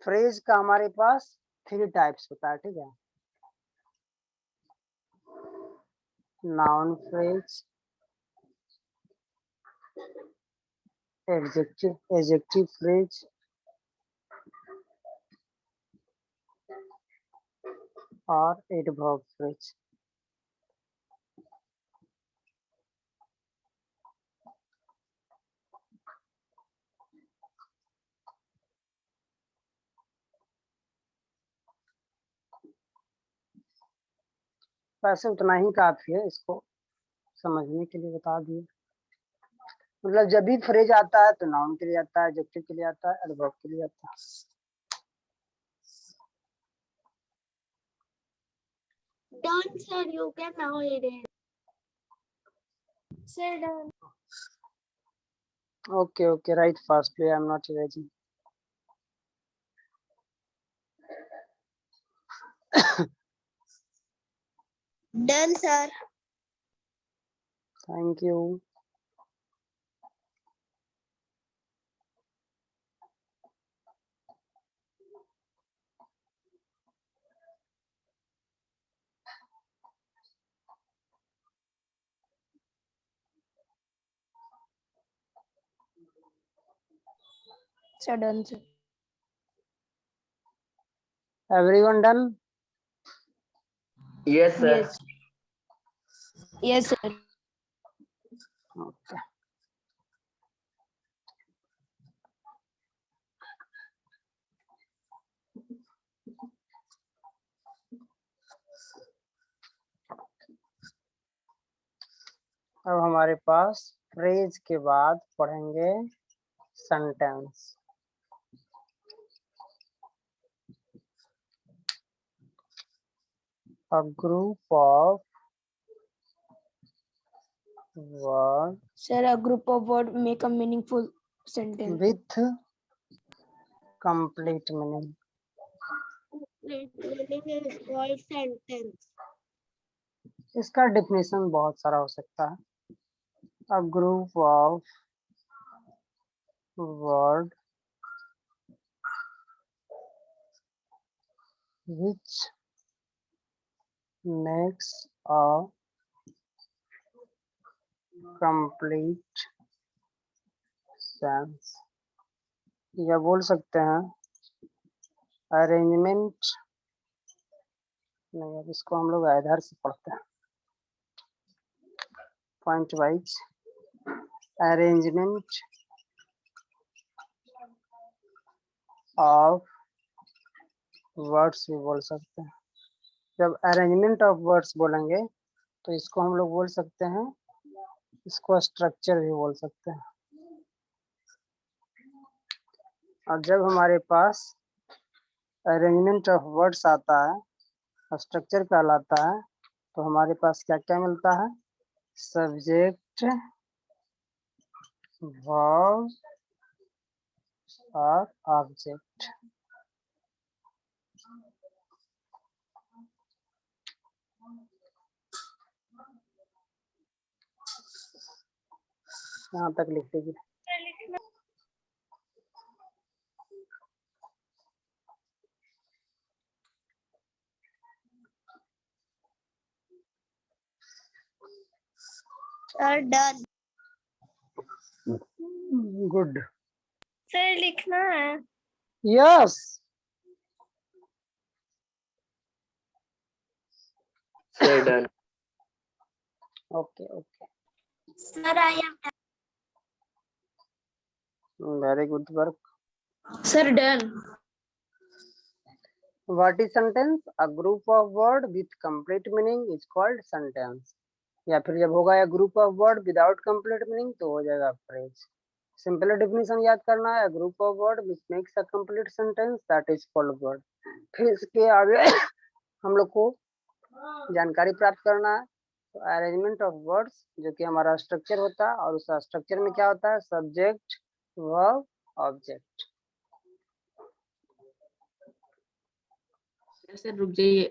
[SPEAKER 1] Phrase का हमारे पास 3 टाइप्स होता है, ठीक है। नाउन फ्रेज, एडजेक्टिव फ्रेज और एडवर्ब फ्रेज। वैसे उतना ही काफी है, इसको समझने के लिए बता दिए। मतलब जब भी फ्रेज आता है तो नाउन के लिए आता है, एडजेक्टिव के लिए आता है, एडवर्ब के लिए आता है।
[SPEAKER 7] Done sir, you can now erase. Sir done.
[SPEAKER 1] Okay okay, right fastly, I am not erasing.
[SPEAKER 6] Done sir.
[SPEAKER 1] Thank you.
[SPEAKER 2] Sir done sir.
[SPEAKER 1] Everyone done?
[SPEAKER 5] Yes sir.
[SPEAKER 2] Yes yes sir.
[SPEAKER 1] Okay. अब हमारे पास phrase के बाद पढ़ेंगे sentence. A group of words
[SPEAKER 2] sir a group of word make a meaningful sentence.
[SPEAKER 1] with complete meaning.
[SPEAKER 7] Meaning is called sentence.
[SPEAKER 1] इसका definition बहुत सारा हो सकता है। A group of word which makes a complete sense, या बोल सकते हैं अरेंजमेंट, नहीं अब इसको हम लोग इधर से पढ़ते हैं point wise. Arrangement of words भी बोल सकते हैं। जब अरेंजमेंट ऑफ वर्ड्स बोलेंगे तो इसको हम लोग बोल सकते हैं, इसको स्ट्रक्चर भी बोल सकते हैं। और जब हमारे पास अरेंजमेंट ऑफ वर्ड्स आता है, स्ट्रक्चर कहलाता है, तो हमारे पास क्या क्या मिलता है? सब्जेक्ट, वर्ब और ऑब्जेक्ट। यहाँ तक लिख लीजिए।
[SPEAKER 6] Sir done.
[SPEAKER 1] गुड।
[SPEAKER 6] सर लिखना है।
[SPEAKER 1] Yes.
[SPEAKER 5] Sir, done.
[SPEAKER 1] Okay okay,
[SPEAKER 6] sir I am
[SPEAKER 1] very good work.
[SPEAKER 4] Sir done.
[SPEAKER 1] What is sentence? A group of word with complete meaning is called sentence. या फिर जब होगा a group of word without complete meaning तो हो जाएगा phrase. Simple definition याद करना है, group of word which makes a complete sentence that is called word. फिर इसके आगे हम लोग को जानकारी प्राप्त करना है, तो अरेंजमेंट ऑफ वर्ड्स जो कि हमारा स्ट्रक्चर होता है, और उस स्ट्रक्चर में क्या होता है? Subject, verb, object.
[SPEAKER 4] सर रुक जाइए,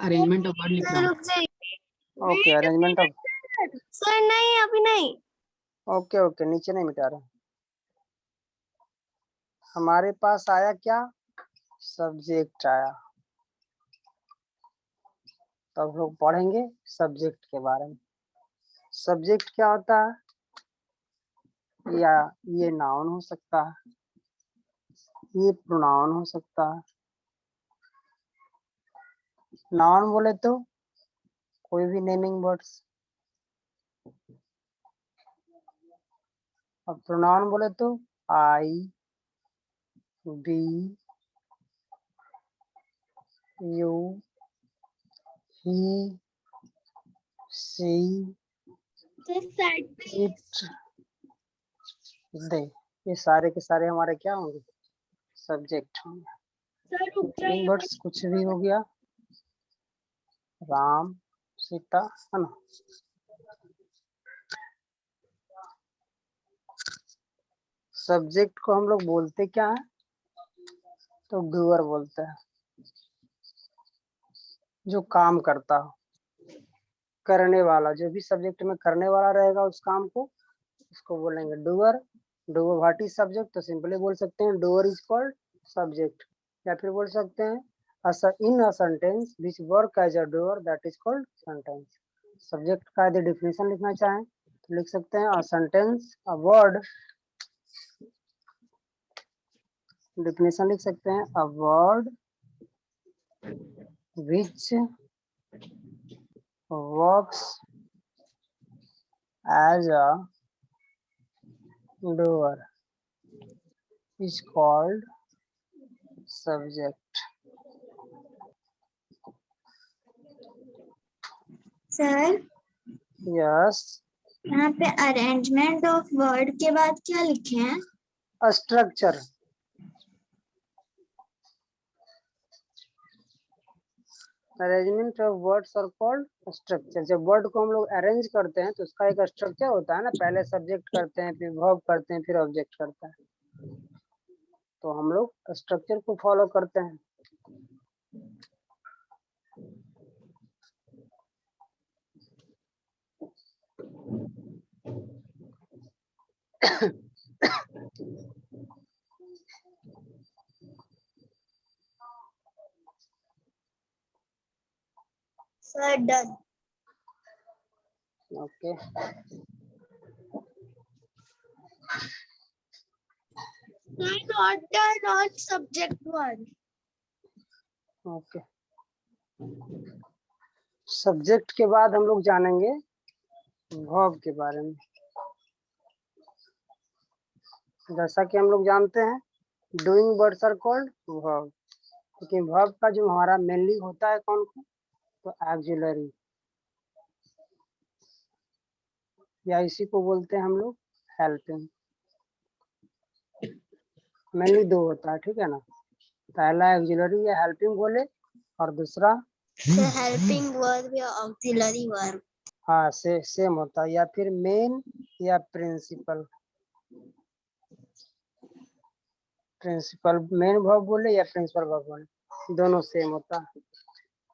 [SPEAKER 4] अरेंजमेंट ऑफ वर्ड लिख रहा हूँ।
[SPEAKER 6] रुक जाइए।
[SPEAKER 1] ओके, अरेंजमेंट ऑफ,
[SPEAKER 6] सर नहीं अभी नहीं।
[SPEAKER 1] ओके ओके, नीचे नहीं मिटा रहे। हमारे पास आया क्या? सब्जेक्ट आया। तो अब लोग पढ़ेंगे सब्जेक्ट के बारे में। सब्जेक्ट क्या होता है? या ये नाउन हो सकता है, ये प्रोनाउन हो सकता है। नाउन बोले तो कोई भी नेमिंग वर्ड्स, और प्रोनाउन बोले तो I, we, you, he, she, it, they. ये सारे के सारे हमारे क्या होंगे? सब्जेक्ट होंगे।
[SPEAKER 7] सर रुक
[SPEAKER 1] नेमिंग वर्ड्स कुछ भी हो गया, राम, सीता, है ना। सब्जेक्ट को हम लोग बोलते क्या है? तो डूअर बोलते हैं, जो काम करता हो, करने वाला। जो भी सब्जेक्ट में करने वाला रहेगा उस काम को, उसको बोलेंगे doer. Doer what is subject? तो सिंपली बोल सकते हैं डूअर इज कॉल्ड सब्जेक्ट। या फिर बोल सकते हैं in a sentence which work as a doer that is called sentence. Subject का यदि डिफिनेशन लिखना चाहें तो लिख सकते हैं a sentence, a word. Definition लिख सकते हैं a word which works as a doer is called subject.
[SPEAKER 6] Sir
[SPEAKER 1] Yes.
[SPEAKER 6] यहाँ पे अरेंजमेंट ऑफ वर्ड के बाद क्या लिखे हैं?
[SPEAKER 1] A structure. Arrangement of words are called structure. जब वर्ड को हम लोग अरेंज करते हैं तो उसका एक स्ट्रक्चर होता है ना। पहले सब्जेक्ट करते हैं, फिर वर्ब करते हैं, फिर ऑब्जेक्ट करते हैं। तो हम लोग स्ट्रक्चर को फॉलो करते हैं।
[SPEAKER 6] Sir done.
[SPEAKER 1] Okay,
[SPEAKER 7] not done, not subject one.
[SPEAKER 1] Okay. Subject के बाद हम लोग जानेंगे वर्ब के बारे में। जैसा कि हम लोग जानते हैं doing words are called verb. लेकिन वर्ब का जो हमारा मेनली होता है कौन को, तो ऑक्सिलरी, या इसी को बोलते हैं हम लोग हेल्पिंग। मेनली दो होता है, ठीक है ना, पहला ऑक्सिलरी या हेल्पिंग बोले, और दूसरा
[SPEAKER 6] हेल्पिंग वर्ब या ऑक्सिलरी वर्ब।
[SPEAKER 1] हाँ सेम होता है, या फिर मेन या प्रिंसिपल। प्रिंसिपल मेन वर्ब बोले या प्रिंसिपल वर्ब बोले, दोनों सेम होता है।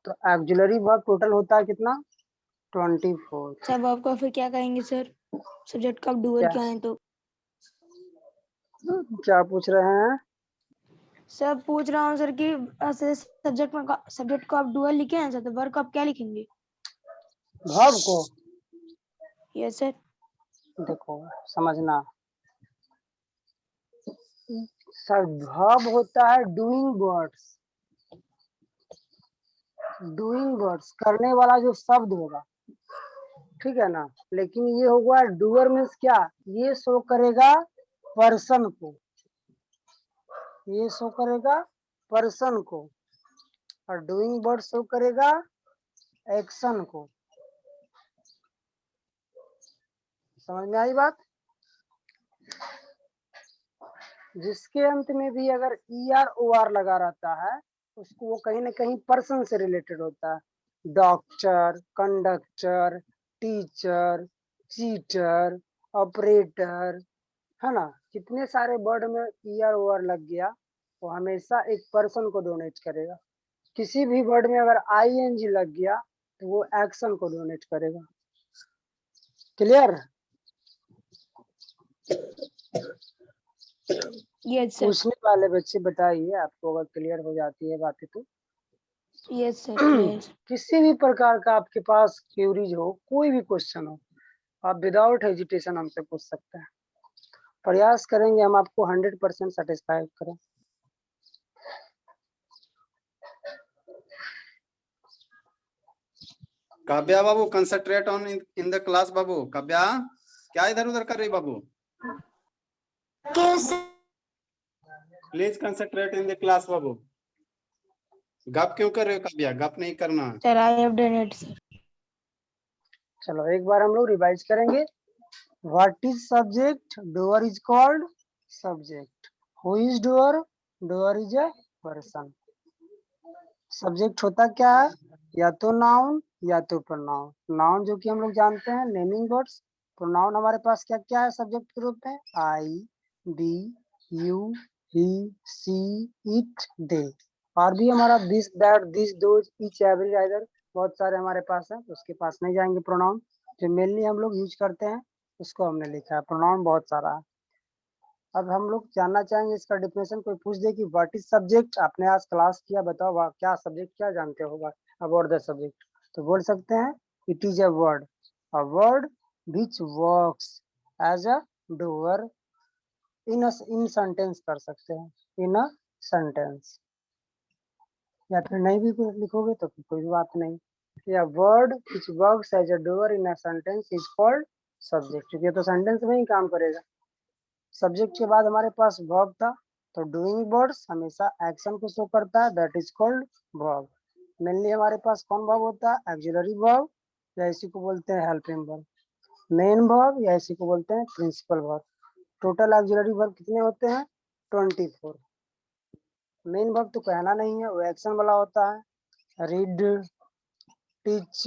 [SPEAKER 1] तो ऑक्सिलरी वर्ब टोटल होता है कितना, 24।
[SPEAKER 2] सर वर्ब को फिर क्या कहेंगे सर, सब्जेक्ट का डूअर
[SPEAKER 1] क्या
[SPEAKER 2] क्या है तो?
[SPEAKER 1] क्या पूछ रहे हैं?
[SPEAKER 2] सर पूछ रहा हूँ सर कि सब्जेक्ट को आप डूअर लिखे हैं सर, तो वर्ब को आप क्या लिखेंगे?
[SPEAKER 1] वर्ब को
[SPEAKER 2] यस सर।
[SPEAKER 1] देखो समझना सर, वर्ब होता है डूइंग वर्ड्स, डूइंग वर्ड्स करने वाला जो शब्द होगा, ठीक है ना। लेकिन ये होगा डूअर मीन्स क्या, ये शो करेगा पर्सन को, ये शो करेगा पर्सन को, और डूइंग वर्ड शो करेगा एक्शन को। समझ में आई बात? जिसके अंत में भी अगर ER OR लगा रहता है, उसको वो कहीं ना कहीं पर्सन से रिलेटेड होता है। Doctor, conductor, teacher, cheater, operator, है ना। कितने सारे वर्ड में ER OR लग गया, वो हमेशा एक पर्सन को डोनेट करेगा। किसी भी वर्ड में अगर ING लग गया, तो वो एक्शन को डोनेट करेगा। क्लियर?
[SPEAKER 2] Yes sir.
[SPEAKER 1] पूछने वाले बच्चे बताइए, आपको अगर क्लियर हो जाती है बातें तो।
[SPEAKER 2] Yes sir clear.
[SPEAKER 1] किसी भी प्रकार का आपके पास क्यूरीज हो, कोई भी क्वेश्चन हो, आप विदाउट हेजिटेशन हमसे पूछ सकते हैं। प्रयास करेंगे हम आपको 100% सेटिस्फाई करें।
[SPEAKER 3] Kavya babu concentrate on in the class babu. Kavya क्या इधर उधर कर रही babu? Please concentrate in the class babu. गप क्यों कर रहे हो काव्या? गप नहीं करना।
[SPEAKER 2] Sir I have done it sir.
[SPEAKER 1] चलो एक बार हम लोग रिवाइज करेंगे। What is subject? Doer is called subject. Who is doer? Doer is a person. Subject होता क्या है? या तो नाउन या तो प्रोनाउन। नाउन जो कि हम लोग जानते हैं नेमिंग वर्ड्स। प्रोनाउन हमारे पास क्या क्या है सब्जेक्ट के रूप में? I, we, you, he, she, it, they. और भी हमारा this, that, this, those, each, every, either, बहुत सारे हमारे पास है, उसके पास नहीं जाएंगे। प्रोनाउन जो मेनली हम लोग यूज करते हैं उसको हमने लिखा है। प्रोनाउन बहुत सारा है। अब हम लोग जानना चाहेंगे इसका डिफिनेशन। कोई पूछ दे कि व्हाट इज सब्जेक्ट, आपने आज क्लास किया, बताओ क्या सब्जेक्ट, क्या जानते होगा अबाउट द सब्जेक्ट? तो बोल सकते हैं it is a word which works as a doer in sentence, कर सकते हैं इन अ सेंटेंस, या फिर नहीं भी कुछ लिखोगे तो फिर कोई बात नहीं। या word which works as a doer in a sentence is called subject, क्योंकि ये तो सेंटेंस में ही काम करेगा। सब्जेक्ट के बाद हमारे पास वर्ब था, तो डूइंग वर्ड्स हमेशा एक्शन को शो करता है, that is called verb. Mainly हमारे पास कौन वर्ब होता है? ऑक्सिलरी वर्ब, या इसी को बोलते हैं हेल्पिंग वर्ब। मेन वर्ब, या इसी को बोलते हैं principal verb. Total auxiliary verb कितने होते हैं? 24। मेन वर्ब तो कहना नहीं है, वो एक्शन वाला होता है। रीड, टीच,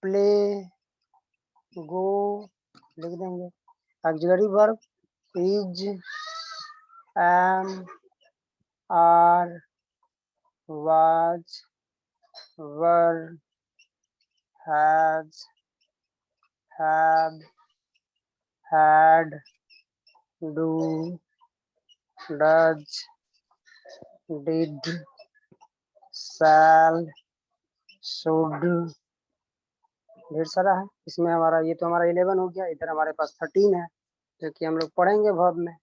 [SPEAKER 1] प्ले, गो, लिख देंगे। Auxiliary verb is, am, are, was, were, has, have, had, do, does, did, shall, should, ढेर सारा है। इसमें हमारा ये तो हमारा 11 हो गया। इधर हमारे पास 13 है जो कि हम लोग पढ़ेंगे वर्ब में।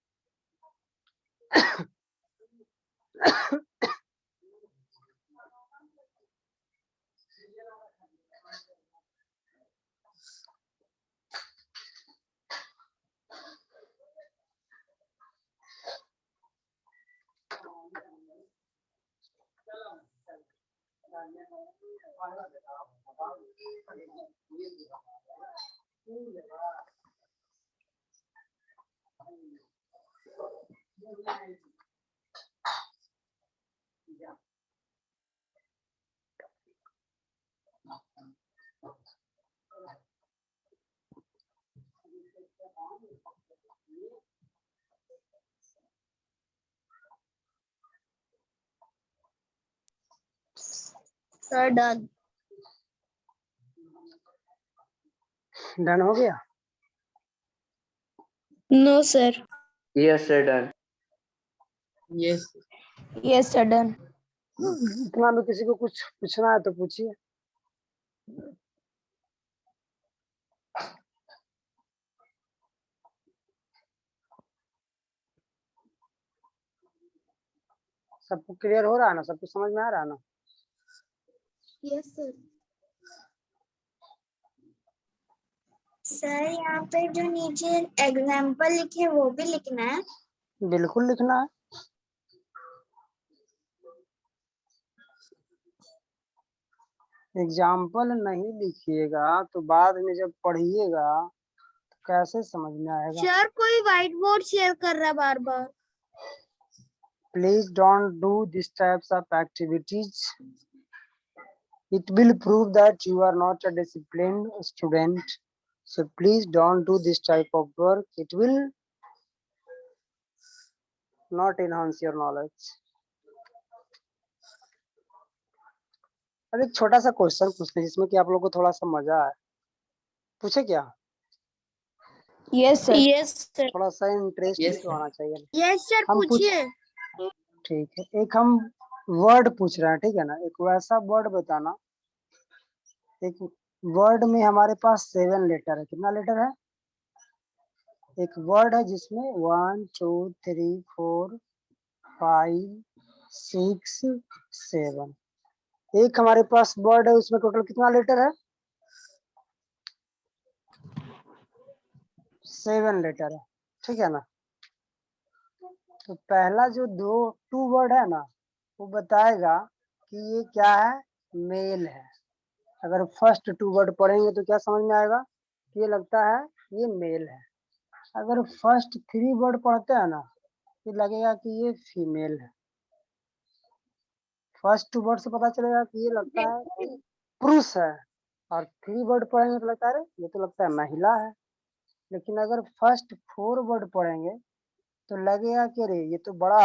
[SPEAKER 6] Sir, done.
[SPEAKER 1] डन हो गया?
[SPEAKER 2] No sir.
[SPEAKER 5] Yes, sir, done.
[SPEAKER 4] Yes.
[SPEAKER 2] Yes sir done.
[SPEAKER 1] इतना में किसी को कुछ पूछना है तो पूछिए। सबको क्लियर हो रहा है ना? सबको समझ में आ रहा है ना?
[SPEAKER 6] Yes, sir. सर यहाँ पे जो नीचे एग्जाम्पल लिखे हैं वो भी लिखना है।
[SPEAKER 1] बिल्कुल लिखना है। एग्जाम्पल नहीं लिखिएगा तो बाद में जब पढ़िएगा तो कैसे समझ में आएगा?
[SPEAKER 7] सर कोई व्हाइट बोर्ड शेयर कर रहा है बार बार।
[SPEAKER 1] Please don't do these types of activities. It will prove that you are not a disciplined student. So please don't do this type of work. It will not enhance your knowledge. अब एक छोटा सा question पूछते हैं जिसमें कि आप लोगों को थोड़ा सा मजा आए। पूछे क्या?
[SPEAKER 2] Yes sir.
[SPEAKER 7] Yes sir.
[SPEAKER 1] थोड़ा सा इंटरेस्ट
[SPEAKER 4] Yes,
[SPEAKER 1] भी तो
[SPEAKER 4] sir.
[SPEAKER 1] आना चाहिए।
[SPEAKER 7] यस सर
[SPEAKER 1] हम
[SPEAKER 7] पूछिए।
[SPEAKER 1] ठीक है, एक हम वर्ड पूछ रहे हैं, ठीक है ना? एक वैसा वर्ड बताना, एक वर्ड में हमारे पास 7 लेटर है। कितना लेटर है? एक वर्ड है जिसमें 1 2 3 4 5 6 7। एक हमारे पास वर्ड है उसमें टोटल कितना लेटर है? 7 लेटर है, ठीक है ना? तो पहला जो टू वर्ड है ना वो बताएगा कि ये क्या है, मेल है। अगर फर्स्ट 2 वर्ड पढ़ेंगे तो क्या समझ में आएगा? ये लगता है ये मेल है। अगर फर्स्ट 3 वर्ड पढ़ते हैं ना तो लगेगा कि ये फीमेल है। फर्स्ट 2 वर्ड से पता चलेगा कि ये लगता है पुरुष है, और 3 वर्ड पढ़ेंगे तो लगता है ये तो लगता है महिला है। लेकिन अगर फर्स्ट 4 वर्ड पढ़ेंगे तो लगेगा कि अरे ये तो बड़ा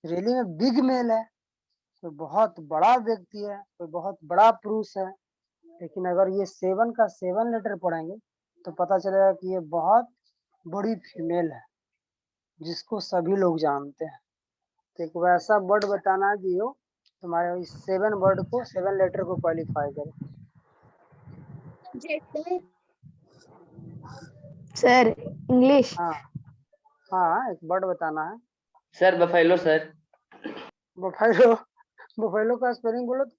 [SPEAKER 1] रियली में बिग मेल है, कोई बहुत बड़ा व्यक्ति है, कोई बहुत बड़ा पुरुष है। लेकिन अगर ये 7 का 7 लेटर पढ़ेंगे तो पता चलेगा कि ये बहुत बड़ी फीमेल है जिसको सभी लोग जानते हैं। तो एक वैसा वर्ड बताना है जो तुम्हारे इस 7 वर्ड को 7 लेटर को क्वालिफाई करे।
[SPEAKER 2] Sir English.
[SPEAKER 1] हाँ हाँ, एक वर्ड बताना है।
[SPEAKER 5] Sir, buffalo, sir.
[SPEAKER 1] Buffalo. Buffalo का स्पेलिंग बोलो तो।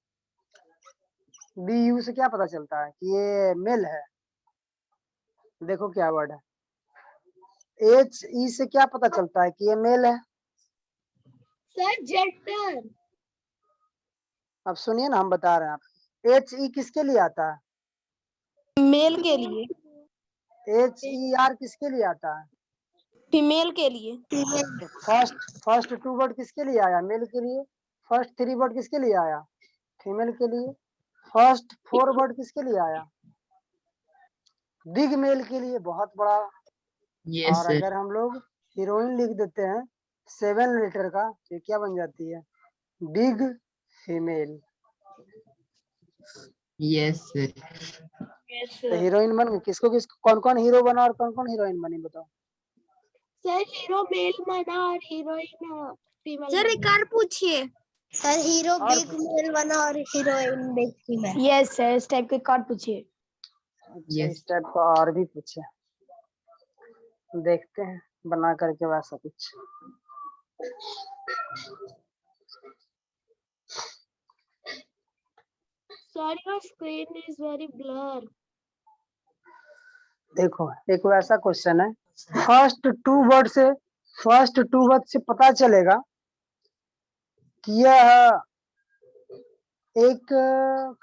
[SPEAKER 1] BU से क्या पता चलता है कि ये मेल है? देखो क्या वर्ड है। HE से क्या पता चलता है कि ये मेल है?
[SPEAKER 7] Sir gender.
[SPEAKER 1] अब सुनिए ना, हम बता रहे हैं आप। HE किसके लिए आता है?
[SPEAKER 2] मेल के लिए।
[SPEAKER 1] HER किसके लिए आता है?
[SPEAKER 2] फीमेल के लिए।
[SPEAKER 1] तो फर्स्ट 2 वर्ड किसके लिए आया? मेल के लिए। फर्स्ट 3 वर्ड किसके लिए आया? फीमेल के लिए। फर्स्ट 4 वर्ड किसके लिए आया? बिग मेल के लिए, बहुत बड़ा।
[SPEAKER 4] Yes,
[SPEAKER 1] और
[SPEAKER 4] sir.
[SPEAKER 1] अगर हम लोग हीरोइन लिख देते हैं 7 लेटर का तो क्या बन जाती है? Big female.
[SPEAKER 4] Yes, sir.
[SPEAKER 1] तो हीरोइन बन गई। किसको कौन कौन हीरो बना और कौन कौन हीरोइन बनी बताओ?
[SPEAKER 7] सर हीरो मेल बना और हीरोइन फीमेल। सर एक और पूछिए।
[SPEAKER 6] सर हीरो
[SPEAKER 1] और
[SPEAKER 6] बिग मेल बना और heroine big female.
[SPEAKER 2] Yes sir, इस टाइप के कार्ड पूछिए।
[SPEAKER 1] अच्छा,
[SPEAKER 4] Yes.
[SPEAKER 1] इस टाइप का और भी पूछे, देखते हैं बना करके वैसा कुछ।
[SPEAKER 7] Sir your screen is very blur.
[SPEAKER 1] देखो एक वैसा क्वेश्चन है, फर्स्ट 2 वर्ड से पता चलेगा कि यह एक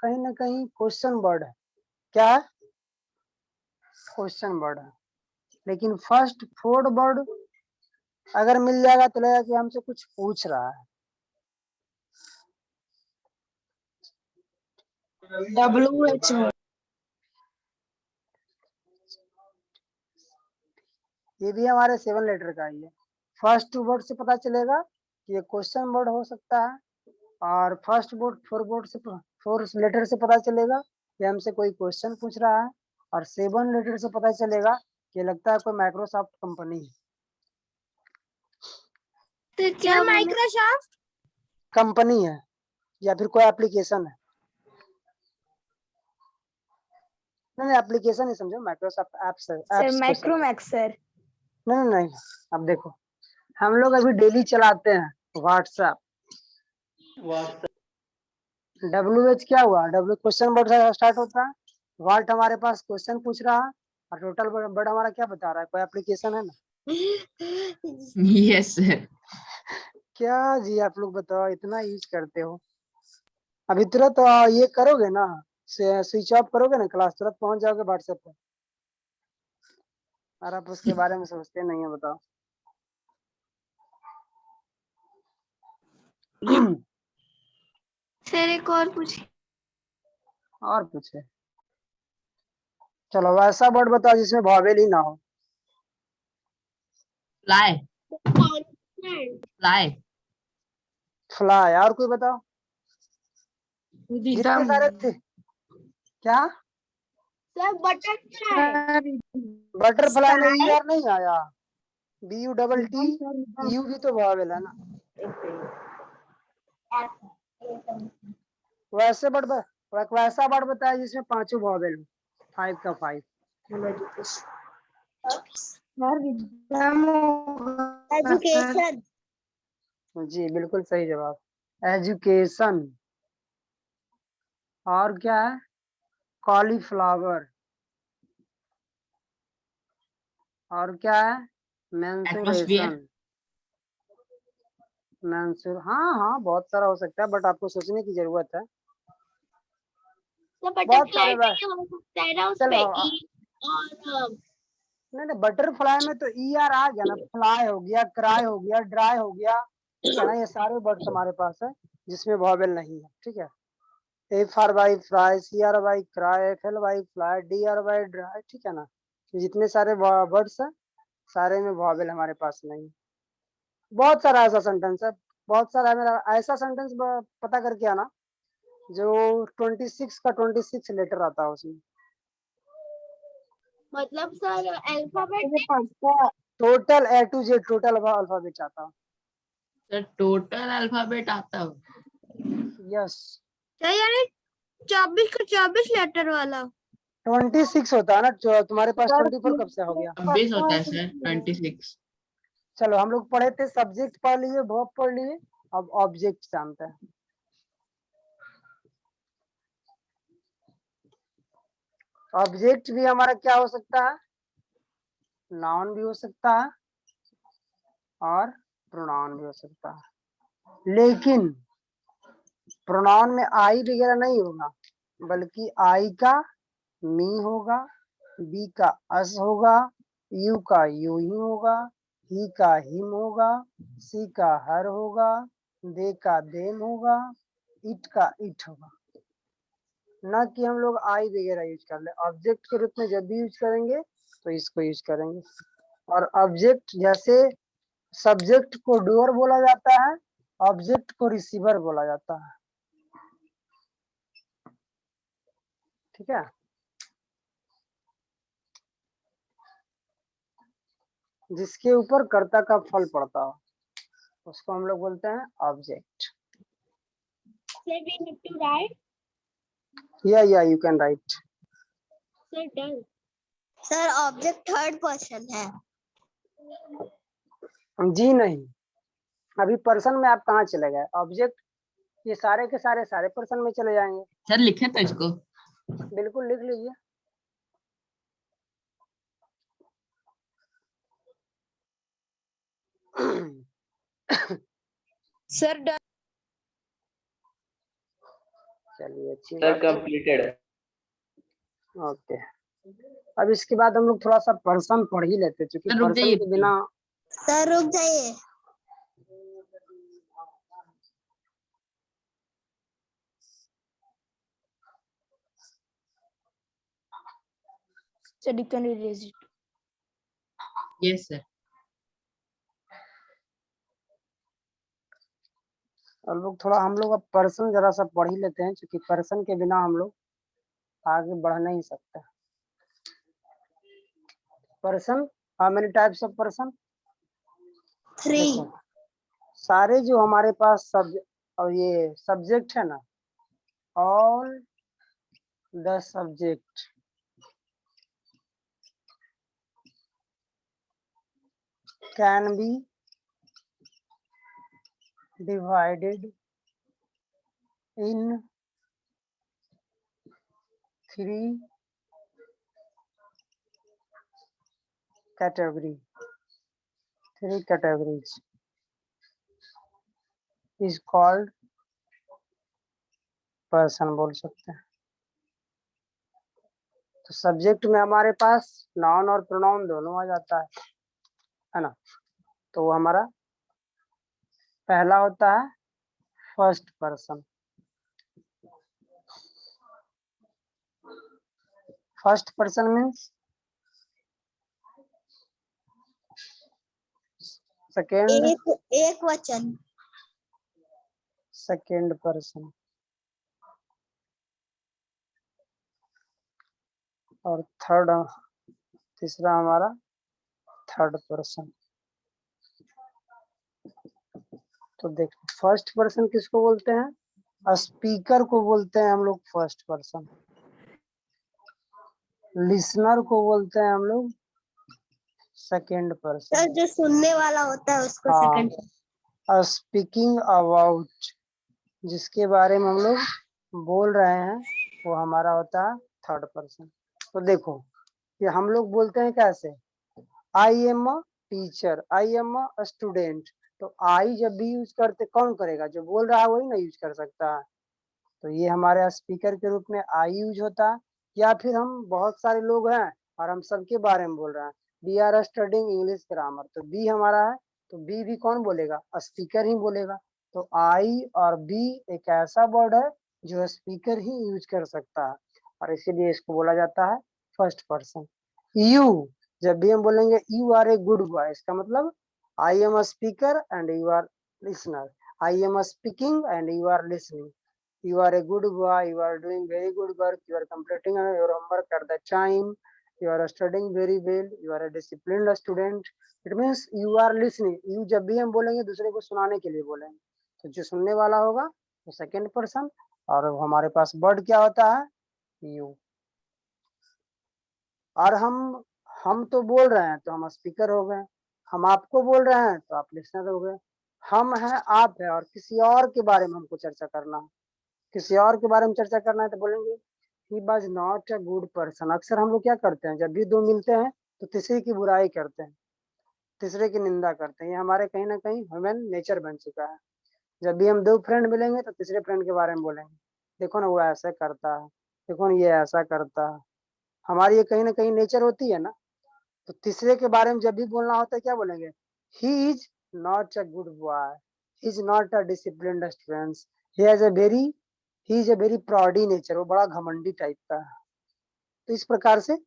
[SPEAKER 1] कहीं ना कहीं क्वेश्चन वर्ड है। क्या है? क्वेश्चन वर्ड है। लेकिन फर्स्ट 4 वर्ड अगर मिल जाएगा तो लगेगा कि हमसे कुछ पूछ रहा है।
[SPEAKER 2] WHO।
[SPEAKER 1] ये भी हमारे 7 लेटर का ही है। फर्स्ट 2 वर्ड से पता चलेगा कि ये क्वेश्चन वर्ड हो सकता है, और फर्स्ट वर्ड 4 लेटर से पता चलेगा कि हमसे कोई क्वेश्चन पूछ रहा है, और 7 लेटर से पता चलेगा कि लगता है कोई माइक्रोसॉफ्ट कंपनी है।
[SPEAKER 7] तो क्या माइक्रोसॉफ्ट
[SPEAKER 1] कंपनी है या फिर कोई एप्लीकेशन है। नहीं एप्लीकेशन ही समझो, माइक्रोसॉफ्ट एप्स है।
[SPEAKER 2] सर
[SPEAKER 1] एप्स को
[SPEAKER 2] माइक्रोमैक्स सर।
[SPEAKER 1] नहीं नहीं, अब देखो हम लोग अभी डेली चलाते हैं व्हाट्सएप। WH क्या हुआ? W क्वेश्चन वर्ड से स्टार्ट होता है। वाल्ट हमारे पास क्वेश्चन पूछ रहा है, और टोटल वर्ड हमारा क्या बता रहा है? कोई एप्लीकेशन है ना।
[SPEAKER 4] Yes sir.
[SPEAKER 1] क्या जी आप लोग बताओ, इतना यूज करते हो। अभी तुरंत ये करोगे ना, स्विच ऑफ करोगे ना क्लास, तुरंत पहुंच जाओगे व्हाट्सएप पर। और आप उसके बारे में सोचते नहीं है, बताओ।
[SPEAKER 7] सर एक और पूछे।
[SPEAKER 1] और पूछे, चलो वैसा वर्ड बताओ जिसमें वॉवेल ही ना हो।
[SPEAKER 4] फ्लाई।
[SPEAKER 7] कॉन्स्टेंट।
[SPEAKER 4] फ्लाई।
[SPEAKER 1] फ्लाई। और कोई बताओ। जितने सारे थे। क्या?
[SPEAKER 7] Sir butterfly.
[SPEAKER 1] बटरफ्लाई में ER नहीं आया। BUTT यू भी तो वॉवेल है ना। वैसा वर्ड बताया जिसमें 5 वॉवेल हो। 5 का 5।
[SPEAKER 6] एजुकेशन।
[SPEAKER 1] जी बिल्कुल सही जवाब, एजुकेशन। और क्या है? कॉलीफ्लावर। और क्या है?
[SPEAKER 4] एटमॉस्फेयर।
[SPEAKER 1] मेंसुरेशन। हाँ हाँ, बहुत सारा हो सकता है, बट आपको सोचने की जरूरत है।
[SPEAKER 7] तो
[SPEAKER 1] बहुत
[SPEAKER 7] बटरफ्लाई
[SPEAKER 1] सारे
[SPEAKER 7] में क्या हो सकता है ना, उसमें
[SPEAKER 1] चलो
[SPEAKER 7] ई और
[SPEAKER 1] नहीं बटरफ्लाई में तो ER आ गया ना। फ्लाई हो गया, क्राई हो गया, ड्राई हो गया, ठीक है ना। ये सारे वर्ड्स हमारे पास है जिसमें वॉवेल नहीं है, ठीक है। FR by fry, CR by cry, FL by fly, DR by dry, ठीक है ना। जितने सारे वर्ड्स है सारे में वॉवेल हमारे पास नहीं है। बहुत सारा ऐसा सेंटेंस है, बहुत सारा मेरा ऐसा सेंटेंस पता करके आना जो 26 का 26 लेटर आता है उसमें।
[SPEAKER 7] मतलब sir alphabet.
[SPEAKER 1] Total A to Z total alphabet आता है।
[SPEAKER 4] सर टोटल अल्फाबेट आता है।
[SPEAKER 1] यस।
[SPEAKER 7] सर यानी 24 का 24 लेटर वाला।
[SPEAKER 1] 26 होता है ना, जो तुम्हारे पास 24 कब से हो गया?
[SPEAKER 4] 26 होता है सर, 26।
[SPEAKER 1] चलो हम लोग पढ़े थे, सब्जेक्ट पढ़ लिए, वर्ब पढ़ लिए, अब ऑब्जेक्ट जानते हैं। ऑब्जेक्ट भी हमारा क्या हो सकता है? नाउन भी हो सकता है और प्रोनाउन भी हो सकता है। लेकिन प्रोनाउन में आई वगैरह नहीं होगा, बल्कि आई का मी होगा, बी का अस होगा, यू का यू ही होगा, ही का हिम होगा, सी का हर होगा, दे का देम होगा, इट का इट होगा। ना कि हम लोग आई वगैरह यूज कर ले। ऑब्जेक्ट के रूप में जब भी यूज करेंगे तो इसको यूज करेंगे। और ऑब्जेक्ट जैसे सब्जेक्ट को डूअर बोला जाता है, ऑब्जेक्ट को रिसीवर बोला जाता है, ठीक है। जिसके ऊपर कर्ता का फल पड़ता हो उसको हम लोग बोलते हैं object.
[SPEAKER 7] Sir we need to write.
[SPEAKER 1] या you can write.
[SPEAKER 7] Sir done.
[SPEAKER 6] Sir object third person है।
[SPEAKER 1] जी नहीं, अभी पर्सन में आप कहाँ चले गए? ऑब्जेक्ट ये सारे के सारे पर्सन में चले जाएंगे।
[SPEAKER 4] सर लिखे तो इसको।
[SPEAKER 1] बिल्कुल लिख लीजिए।
[SPEAKER 2] सर
[SPEAKER 1] चलिए अच्छी
[SPEAKER 5] सर
[SPEAKER 1] बात है।
[SPEAKER 5] कंप्लीटेड।
[SPEAKER 1] ओके, अब इसके बाद हम लोग थोड़ा सा पर्सन पढ़ ही लेते हैं, क्योंकि
[SPEAKER 4] सर, रुक
[SPEAKER 1] पर्सन
[SPEAKER 4] जाइए,
[SPEAKER 1] के बिना
[SPEAKER 6] सर रुक जाइए।
[SPEAKER 2] Sir you can erase it.
[SPEAKER 4] Yes sir.
[SPEAKER 1] हम लोग अब पर्सन जरा सा पढ़ ही लेते हैं, क्योंकि पर्सन के बिना हम लोग आगे बढ़ नहीं सकते। Person, how many types of person?
[SPEAKER 6] 3।
[SPEAKER 1] सारे जो हमारे पास और ये सब्जेक्ट है ना, all the subject can be divided in 3 categories. 3 categories is called person बोल सकते हैं। तो सब्जेक्ट में हमारे पास नाउन और प्रोनाउन दोनों आ जाता है ना। तो वो हमारा पहला होता है first person. First person means second,
[SPEAKER 6] एक वचन।
[SPEAKER 1] सेकेंड पर्सन, और तीसरा हमारा थर्ड पर्सन। तो देख, फर्स्ट पर्सन किसको बोलते हैं? स्पीकर को बोलते हैं हम लोग फर्स्ट पर्सन। लिसनर को बोलते हैं हम लोग सेकेंड पर्सन।
[SPEAKER 6] सर जो सुनने वाला होता है उसको सेकंड।
[SPEAKER 1] स्पीकिंग अबाउट, जिसके बारे में हम लोग बोल रहे हैं, वो हमारा होता है थर्ड पर्सन। तो देखो, ये हम लोग बोलते हैं कैसे? आई am a teacher, I am a student. तो आई जब भी यूज करते, कौन करेगा? जो बोल रहा है वही ना यूज कर सकता है। तो ये हमारे स्पीकर के रूप में आई यूज होता है। या फिर हम बहुत सारे लोग हैं और हम सबके बारे में बोल रहे हैं, we are studying English grammar, तो बी हमारा है, तो बी भी कौन बोलेगा? स्पीकर ही बोलेगा। तो आई और बी एक ऐसा वर्ड है जो स्पीकर ही यूज कर सकता है, और इसीलिए इसको बोला जाता है फर्स्ट पर्सन। यू, जब भी हम बोलेंगे you are a good boy, इसका मतलब I am a speaker and you are listener, I am speaking and you are listening, you are a good boy, you are doing very good work, you are completing your homework at the time, you are studying very well, you are a disciplined student. It means you are listening. You जब भी हम बोलेंगे दूसरे को सुनाने के लिए बोलेंगे, तो जो सुनने वाला होगा वो सेकेंड पर्सन, और हमारे पास वर्ड क्या होता है? यू। और हम तो बोल रहे हैं तो हम स्पीकर हो गए, हम आपको बोल रहे हैं तो आप लिसनर हो गए। हम हैं, आप है, और किसी और के बारे में हमको चर्चा करना है, किसी और के बारे में चर्चा करना है, तो बोलेंगे he was not a good person. अक्सर हम लोग क्या करते हैं, जब भी दो मिलते हैं तो तीसरे की बुराई करते हैं, तीसरे की निंदा करते हैं। ये हमारे कहीं ना कहीं ह्यूमन नेचर बन चुका है। जब भी हम दो फ्रेंड मिलेंगे तो तीसरे फ्रेंड के बारे में बोलेंगे, देखो ना वो ऐसा करता है, देखो ना ये ऐसा करता है। हमारी ये कहीं ना कहीं नेचर होती है ना। तो तीसरे के बारे में जब भी बोलना होता है, क्या बोलेंगे? ही is not a good boy, he is not a disciplined student, he has a very प्राउडी nature, वो बड़ा घमंडी टाइप का है। तो इस प्रकार से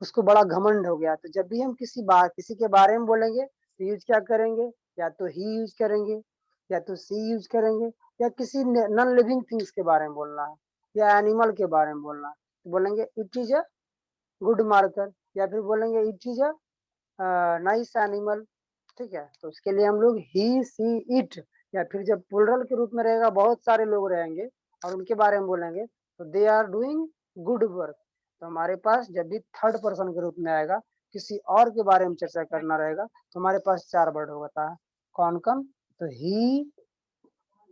[SPEAKER 1] उसको बड़ा घमंड हो गया। तो जब भी हम किसी के बारे में बोलेंगे तो यूज क्या करेंगे? या तो ही यूज करेंगे, या तो सी यूज करेंगे, या किसी नॉन लिविंग थिंग्स के बारे में बोलना है, या एनिमल के बारे में बोलना है, तो बोलेंगे it is a good marker, या फिर बोलेंगे it is a nice animal. ठीक है, तो उसके लिए हम लोग ही, सी, इट, या फिर जब प्लुरल के रूप में रहेगा, बहुत सारे लोग रहेंगे और उनके बारे में बोलेंगे, तो they are doing good work. तो हमारे पास जब भी थर्ड पर्सन के रूप में आएगा, किसी और के बारे में चर्चा करना रहेगा, तो हमारे पास 4 वर्ड होता है। कौन कौन? तो ही,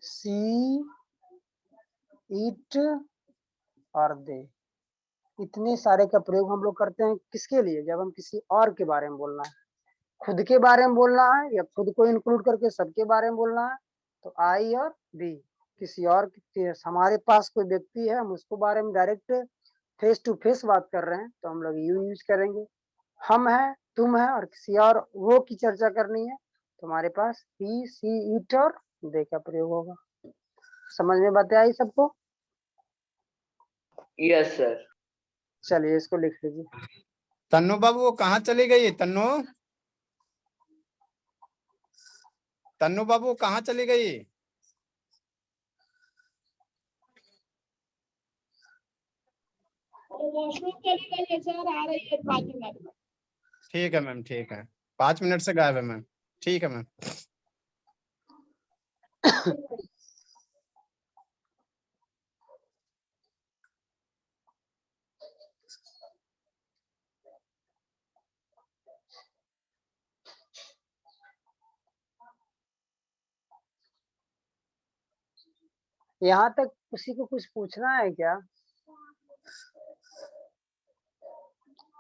[SPEAKER 1] सी, इट और दे। इतने सारे का प्रयोग हम लोग करते हैं किसके लिए? जब हम किसी और के बारे में बोलना है, खुद के बारे में बोलना है, या खुद को इंक्लूड करके सबके बारे में बोलना है, तो आई और बी। किसी और हमारे पास कोई व्यक्ति है, हम उसको बारे में डायरेक्ट फेस टू फेस बात कर रहे हैं तो हम लोग यू यूज करेंगे। हम है, तुम है और किसी और वो की चर्चा करनी है तो हमारे पास ही, सी, इट और दे का प्रयोग होगा। समझ में बातें आई सबको?
[SPEAKER 5] Yes sir.
[SPEAKER 1] चलिए इसको लिख लीजिए।
[SPEAKER 8] तन्नू बाबू वो कहाँ चली गई? तन्नू तन्नू बाबू कहाँ चली गई?
[SPEAKER 7] वॉशरूम चली गई है सर, आ रही है 5 मिनट में।
[SPEAKER 8] ठीक है मैम, ठीक है, 5 मिनट से गायब है मैम। ठीक है मैम।
[SPEAKER 1] यहाँ तक किसी को कुछ पूछना है क्या?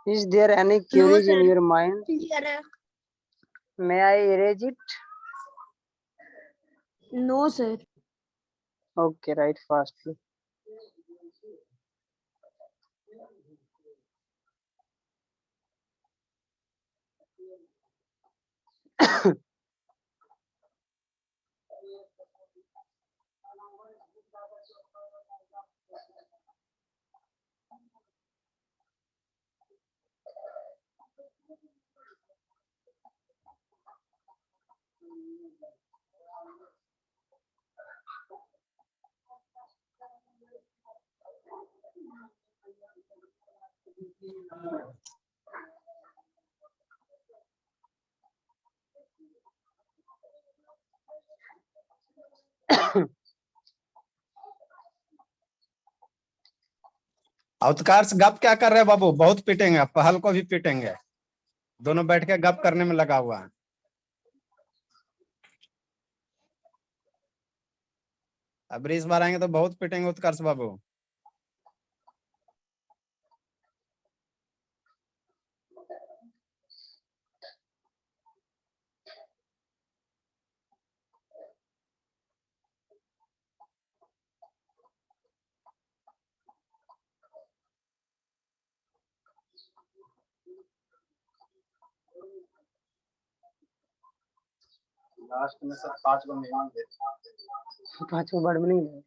[SPEAKER 1] Is there any queries in
[SPEAKER 6] sir.
[SPEAKER 1] your mind?
[SPEAKER 6] Clear है।
[SPEAKER 1] May I erase it?
[SPEAKER 2] No sir.
[SPEAKER 1] Okay, write fastly.
[SPEAKER 8] Utkarsh गप क्या कर रहे हैं बाबू? बहुत पीटेंगे, पहल को भी पीटेंगे। दोनों बैठ के गप करने में लगा हुआ है। अब इस बार आएंगे तो बहुत पीटेंगे उत्कर्ष बाबू।
[SPEAKER 3] लास्ट में सब 5 को मेहमान देते
[SPEAKER 1] 5 को बड़ में नहीं है।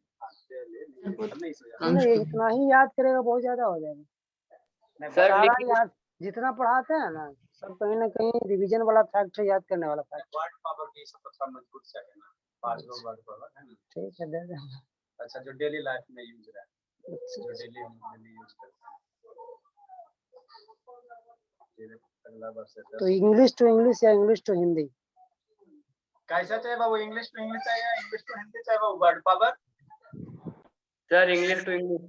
[SPEAKER 4] Constable.
[SPEAKER 1] इतना ही याद करेगा बहुत ज्यादा हो जाएगा।
[SPEAKER 5] सर
[SPEAKER 1] सारा
[SPEAKER 5] लिख
[SPEAKER 1] याद जितना पढ़ाते हैं ना सब कहीं ना कहीं रिवीजन वाला फैक्ट है, याद करने वाला फैक्ट।
[SPEAKER 3] वर्ड पावर की सबसे मजबूत सेकंड है 5 लोग वर्ड पावर है ना।
[SPEAKER 1] ठीक है, दे देना।
[SPEAKER 3] अच्छा, जो डेली लाइफ में यूज है,
[SPEAKER 1] अच्छा,
[SPEAKER 3] जो डेली हम डेली यूज करते हैं। फिर अगला वर्ष है
[SPEAKER 1] तो इंग्लिश टू इंग्लिश या इंग्लिश टू हिंदी?
[SPEAKER 3] कैसा चाहिए बाबू? इंग्लिश टू इंग्लिश चाहिए या इंग्लिश टू हिंदी चाहिए बाबू? Word power
[SPEAKER 5] sir English to English.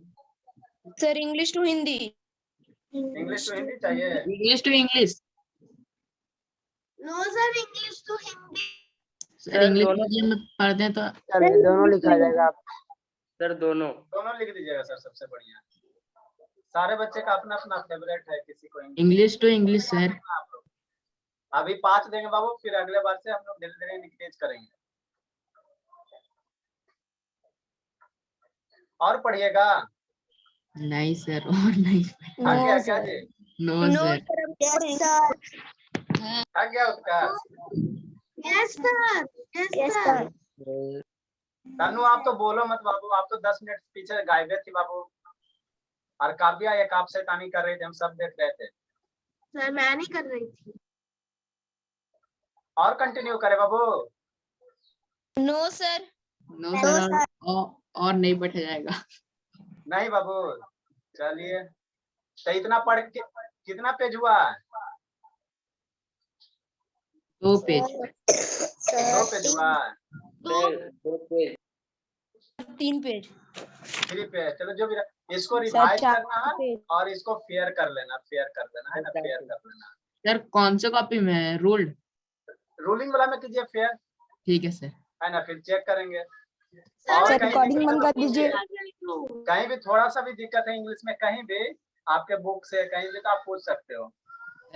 [SPEAKER 7] Sir English to Hindi.
[SPEAKER 3] English to Hindi चाहिए।
[SPEAKER 4] English to English.
[SPEAKER 6] No sir, English to Hindi.
[SPEAKER 4] Sir English medium में पढ़ते हैं तो
[SPEAKER 1] चलिए दोनों लिखा जाएगा। आप
[SPEAKER 5] सर दोनों
[SPEAKER 3] दोनों लिख दीजिएगा सर, सबसे बढ़िया। सारे बच्चे का अपना अपना फेवरेट है, किसी को
[SPEAKER 4] English to English सर।
[SPEAKER 3] आप लोग अभी 5 देंगे बाबू, फिर अगले बार से हम लोग धीरे धीरे इंक्रीज करेंगे। और पढ़िएगा।
[SPEAKER 4] नहीं सर, और नहीं।
[SPEAKER 3] आ गया क्या जी?
[SPEAKER 4] No
[SPEAKER 6] no
[SPEAKER 4] sir.
[SPEAKER 6] Sir, yes sir.
[SPEAKER 3] आ गया उसका?
[SPEAKER 6] Yes sir, yes sir.
[SPEAKER 3] Tannu आप तो बोलो मत बाबू, आप तो 10 मिनट पीछे गायब थी बाबू। और काव्या एक आप शैतानी कर रही थी, हम सब देख रहे थे।
[SPEAKER 6] सर मैं नहीं कर रही थी।
[SPEAKER 3] और कंटिन्यू करे बाबू।
[SPEAKER 7] No sir.
[SPEAKER 4] नो सर, और नहीं बैठा जाएगा।
[SPEAKER 3] नहीं बाबू, चलिए। तो इतना पढ़ के कितना पेज हुआ?
[SPEAKER 4] 2 पेज।
[SPEAKER 3] 2 पेज हुआ।
[SPEAKER 5] Sir 2 page.
[SPEAKER 7] 3 पेज।
[SPEAKER 3] 3 पेज। चलो जो भी इसको
[SPEAKER 2] सर
[SPEAKER 3] रिवाइज
[SPEAKER 2] 4
[SPEAKER 3] करना
[SPEAKER 2] पेज।
[SPEAKER 3] और इसको फेयर कर लेना, फेयर कर देना है ना, फेयर कर लेना।
[SPEAKER 4] सर कौन से कॉपी में है? रूल्ड?
[SPEAKER 3] रूलिंग वाला में कीजिए फेयर,
[SPEAKER 4] ठीक है सर।
[SPEAKER 3] है ना, फिर चेक करेंगे।
[SPEAKER 1] और
[SPEAKER 2] सर
[SPEAKER 1] कहीं
[SPEAKER 2] रिकॉर्डिंग
[SPEAKER 1] भी
[SPEAKER 2] बंद कर दीजिए।
[SPEAKER 3] कहीं भी थोड़ा सा भी दिक्कत है इंग्लिश में, कहीं भी आपके बुक से कहीं भी तो आप पूछ सकते हो।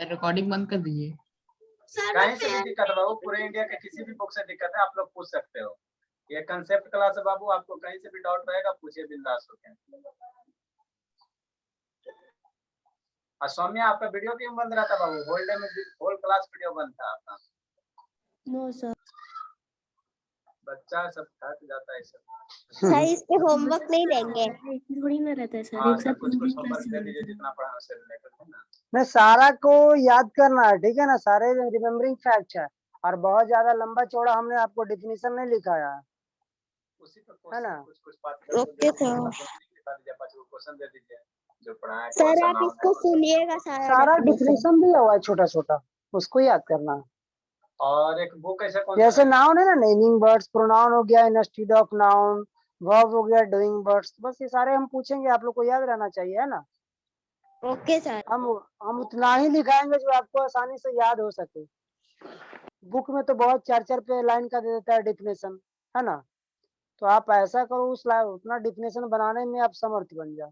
[SPEAKER 4] रिकॉर्डिंग बंद कर दीजिए।
[SPEAKER 3] कहीं से भी दिक्कत है बाबू, पूरे इंडिया के किसी भी बुक से दिक्कत है आप लोग पूछ सकते हो। ये कंसेप्ट क्लास है बाबू, आपको कहीं से भी डाउट रहेगा पूछिए बिंदास होके। और सौम्या आपका वीडियो भी बंद रहता बाबू, होल डे में होल क्लास वीडियो बंद था आपका।
[SPEAKER 7] No sir.
[SPEAKER 3] बच्चा सब थक जाता है सब।
[SPEAKER 6] सर इस पे होमवर्क नहीं देंगे।
[SPEAKER 7] थोड़ी ना रहता है सर,
[SPEAKER 3] हाँ
[SPEAKER 7] एक
[SPEAKER 3] सर,
[SPEAKER 7] साथ
[SPEAKER 3] कुछ कुछ
[SPEAKER 7] पूरी
[SPEAKER 3] होमवर्क
[SPEAKER 7] क्लास
[SPEAKER 3] दे दीजिए जितना पढ़ा उसे रिलेटेड है ना।
[SPEAKER 1] नहीं, सारा को याद करना है, ठीक है ना, सारे रिमेम्बरिंग फैक्ट है, और बहुत ज्यादा लंबा चौड़ा हमने आपको डिफिनीशन नहीं लिखाया है।
[SPEAKER 3] उसी पे
[SPEAKER 1] है ना?
[SPEAKER 3] कुछ कुछ बात
[SPEAKER 6] ओके सर।
[SPEAKER 3] लिखा दीजिए, 5 क्वेश्चन दे दीजिए जो पढ़ा है।
[SPEAKER 6] सर आप इसको सुनिएगा सारा
[SPEAKER 1] सारा
[SPEAKER 6] definition।
[SPEAKER 1] डिफिनीशन दिया हुआ है छोटा छोटा, उसको याद करना है।
[SPEAKER 3] और एक बुक ऐसा कौन
[SPEAKER 1] जैसे
[SPEAKER 3] सा
[SPEAKER 1] नाउन है ना, नेमिंग वर्ड्स, प्रोनाउन हो गया इंस्टेड ऑफ नाउन, वर्ब हो गया डूइंग वर्ड्स, बस ये सारे हम पूछेंगे, आप लोग को याद रहना चाहिए, है ना।
[SPEAKER 6] Okay sir.
[SPEAKER 1] हम उतना ही लिखाएंगे जो आपको आसानी से याद हो सके। बुक में तो बहुत 4-4 पे लाइन का दे देता है डिफिनेशन, है ना। तो आप ऐसा करो, उतना डिफिनेशन बनाने में आप समर्थ बन जाओ।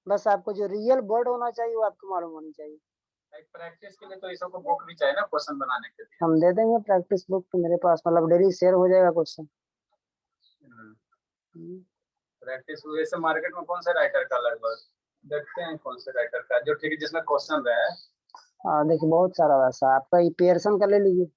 [SPEAKER 1] बस आपको जो रियल वर्ड होना चाहिए वो आपको मालूम होनी चाहिए।
[SPEAKER 3] एक प्रैक्टिस के लिए तो इस को बुक भी चाहिए ना क्वेश्चन बनाने के लिए।
[SPEAKER 1] हम दे देंगे प्रैक्टिस बुक, तो मेरे पास मतलब डेली शेयर हो जाएगा क्वेश्चन।
[SPEAKER 3] प्रैक्टिस वैसे मार्केट में कौन से राइटर का लगभग देखते हैं, कौन से राइटर का जो ठीक है जिसमें क्वेश्चन रहे।
[SPEAKER 1] हाँ देखिए, बहुत सारा वैसा आपका पियर्सन का ले लीजिए।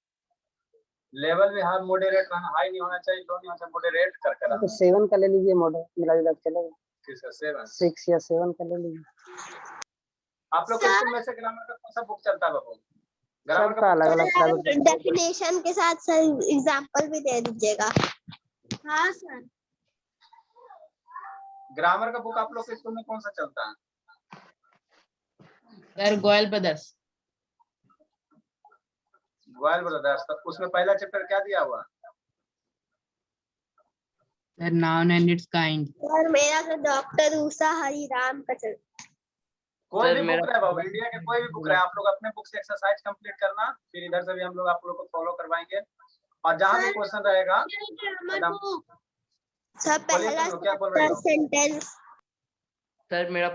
[SPEAKER 3] लेवल भी हाँ मॉडरेट रहना, हाई नहीं होना चाहिए, लो नहीं होना चाहिए, मॉडरेट करके
[SPEAKER 1] तो
[SPEAKER 3] रहना।
[SPEAKER 1] 7 का ले लीजिए, मॉडल मिला जुला के चलेगा।
[SPEAKER 3] किसका 7?
[SPEAKER 1] 6 या 7 का ले लीजिए।
[SPEAKER 3] आप लोग के स्कूल में से ग्रामर का कौन सा बुक चलता है बाबू? ग्रामर
[SPEAKER 1] सबका अलग अलग प्राइवेट।
[SPEAKER 6] डेफिनेशन के साथ सर एग्जांपल भी दे दीजिएगा।
[SPEAKER 7] हाँ सर।
[SPEAKER 3] ग्रामर का बुक आप लोग के स्कूल में कौन सा चलता है?
[SPEAKER 4] Sir Goyal brothers.
[SPEAKER 3] Goyal brothers. तो उसमें पहला चैप्टर क्या दिया हुआ?
[SPEAKER 4] Sir noun and it's kind.
[SPEAKER 6] Sir मेरा तो डॉक्टर उषा हरिराम का चल।
[SPEAKER 3] कोई
[SPEAKER 5] सर,
[SPEAKER 3] भी बुक
[SPEAKER 5] मेरा-
[SPEAKER 3] रहे बाबू, इंडिया के कोई भी बुक रहे, आप लोग अपने बुक से एक्सरसाइज कंप्लीट करना, फिर इधर से भी हम लोग आप लोग को फॉलो करवाएंगे। और जहाँ भी क्वेश्चन रहेगा
[SPEAKER 6] सर
[SPEAKER 3] बोलिए,
[SPEAKER 6] पहला
[SPEAKER 3] क्या बोल रहे हो?
[SPEAKER 6] सेंटेंस।
[SPEAKER 5] सर मेरा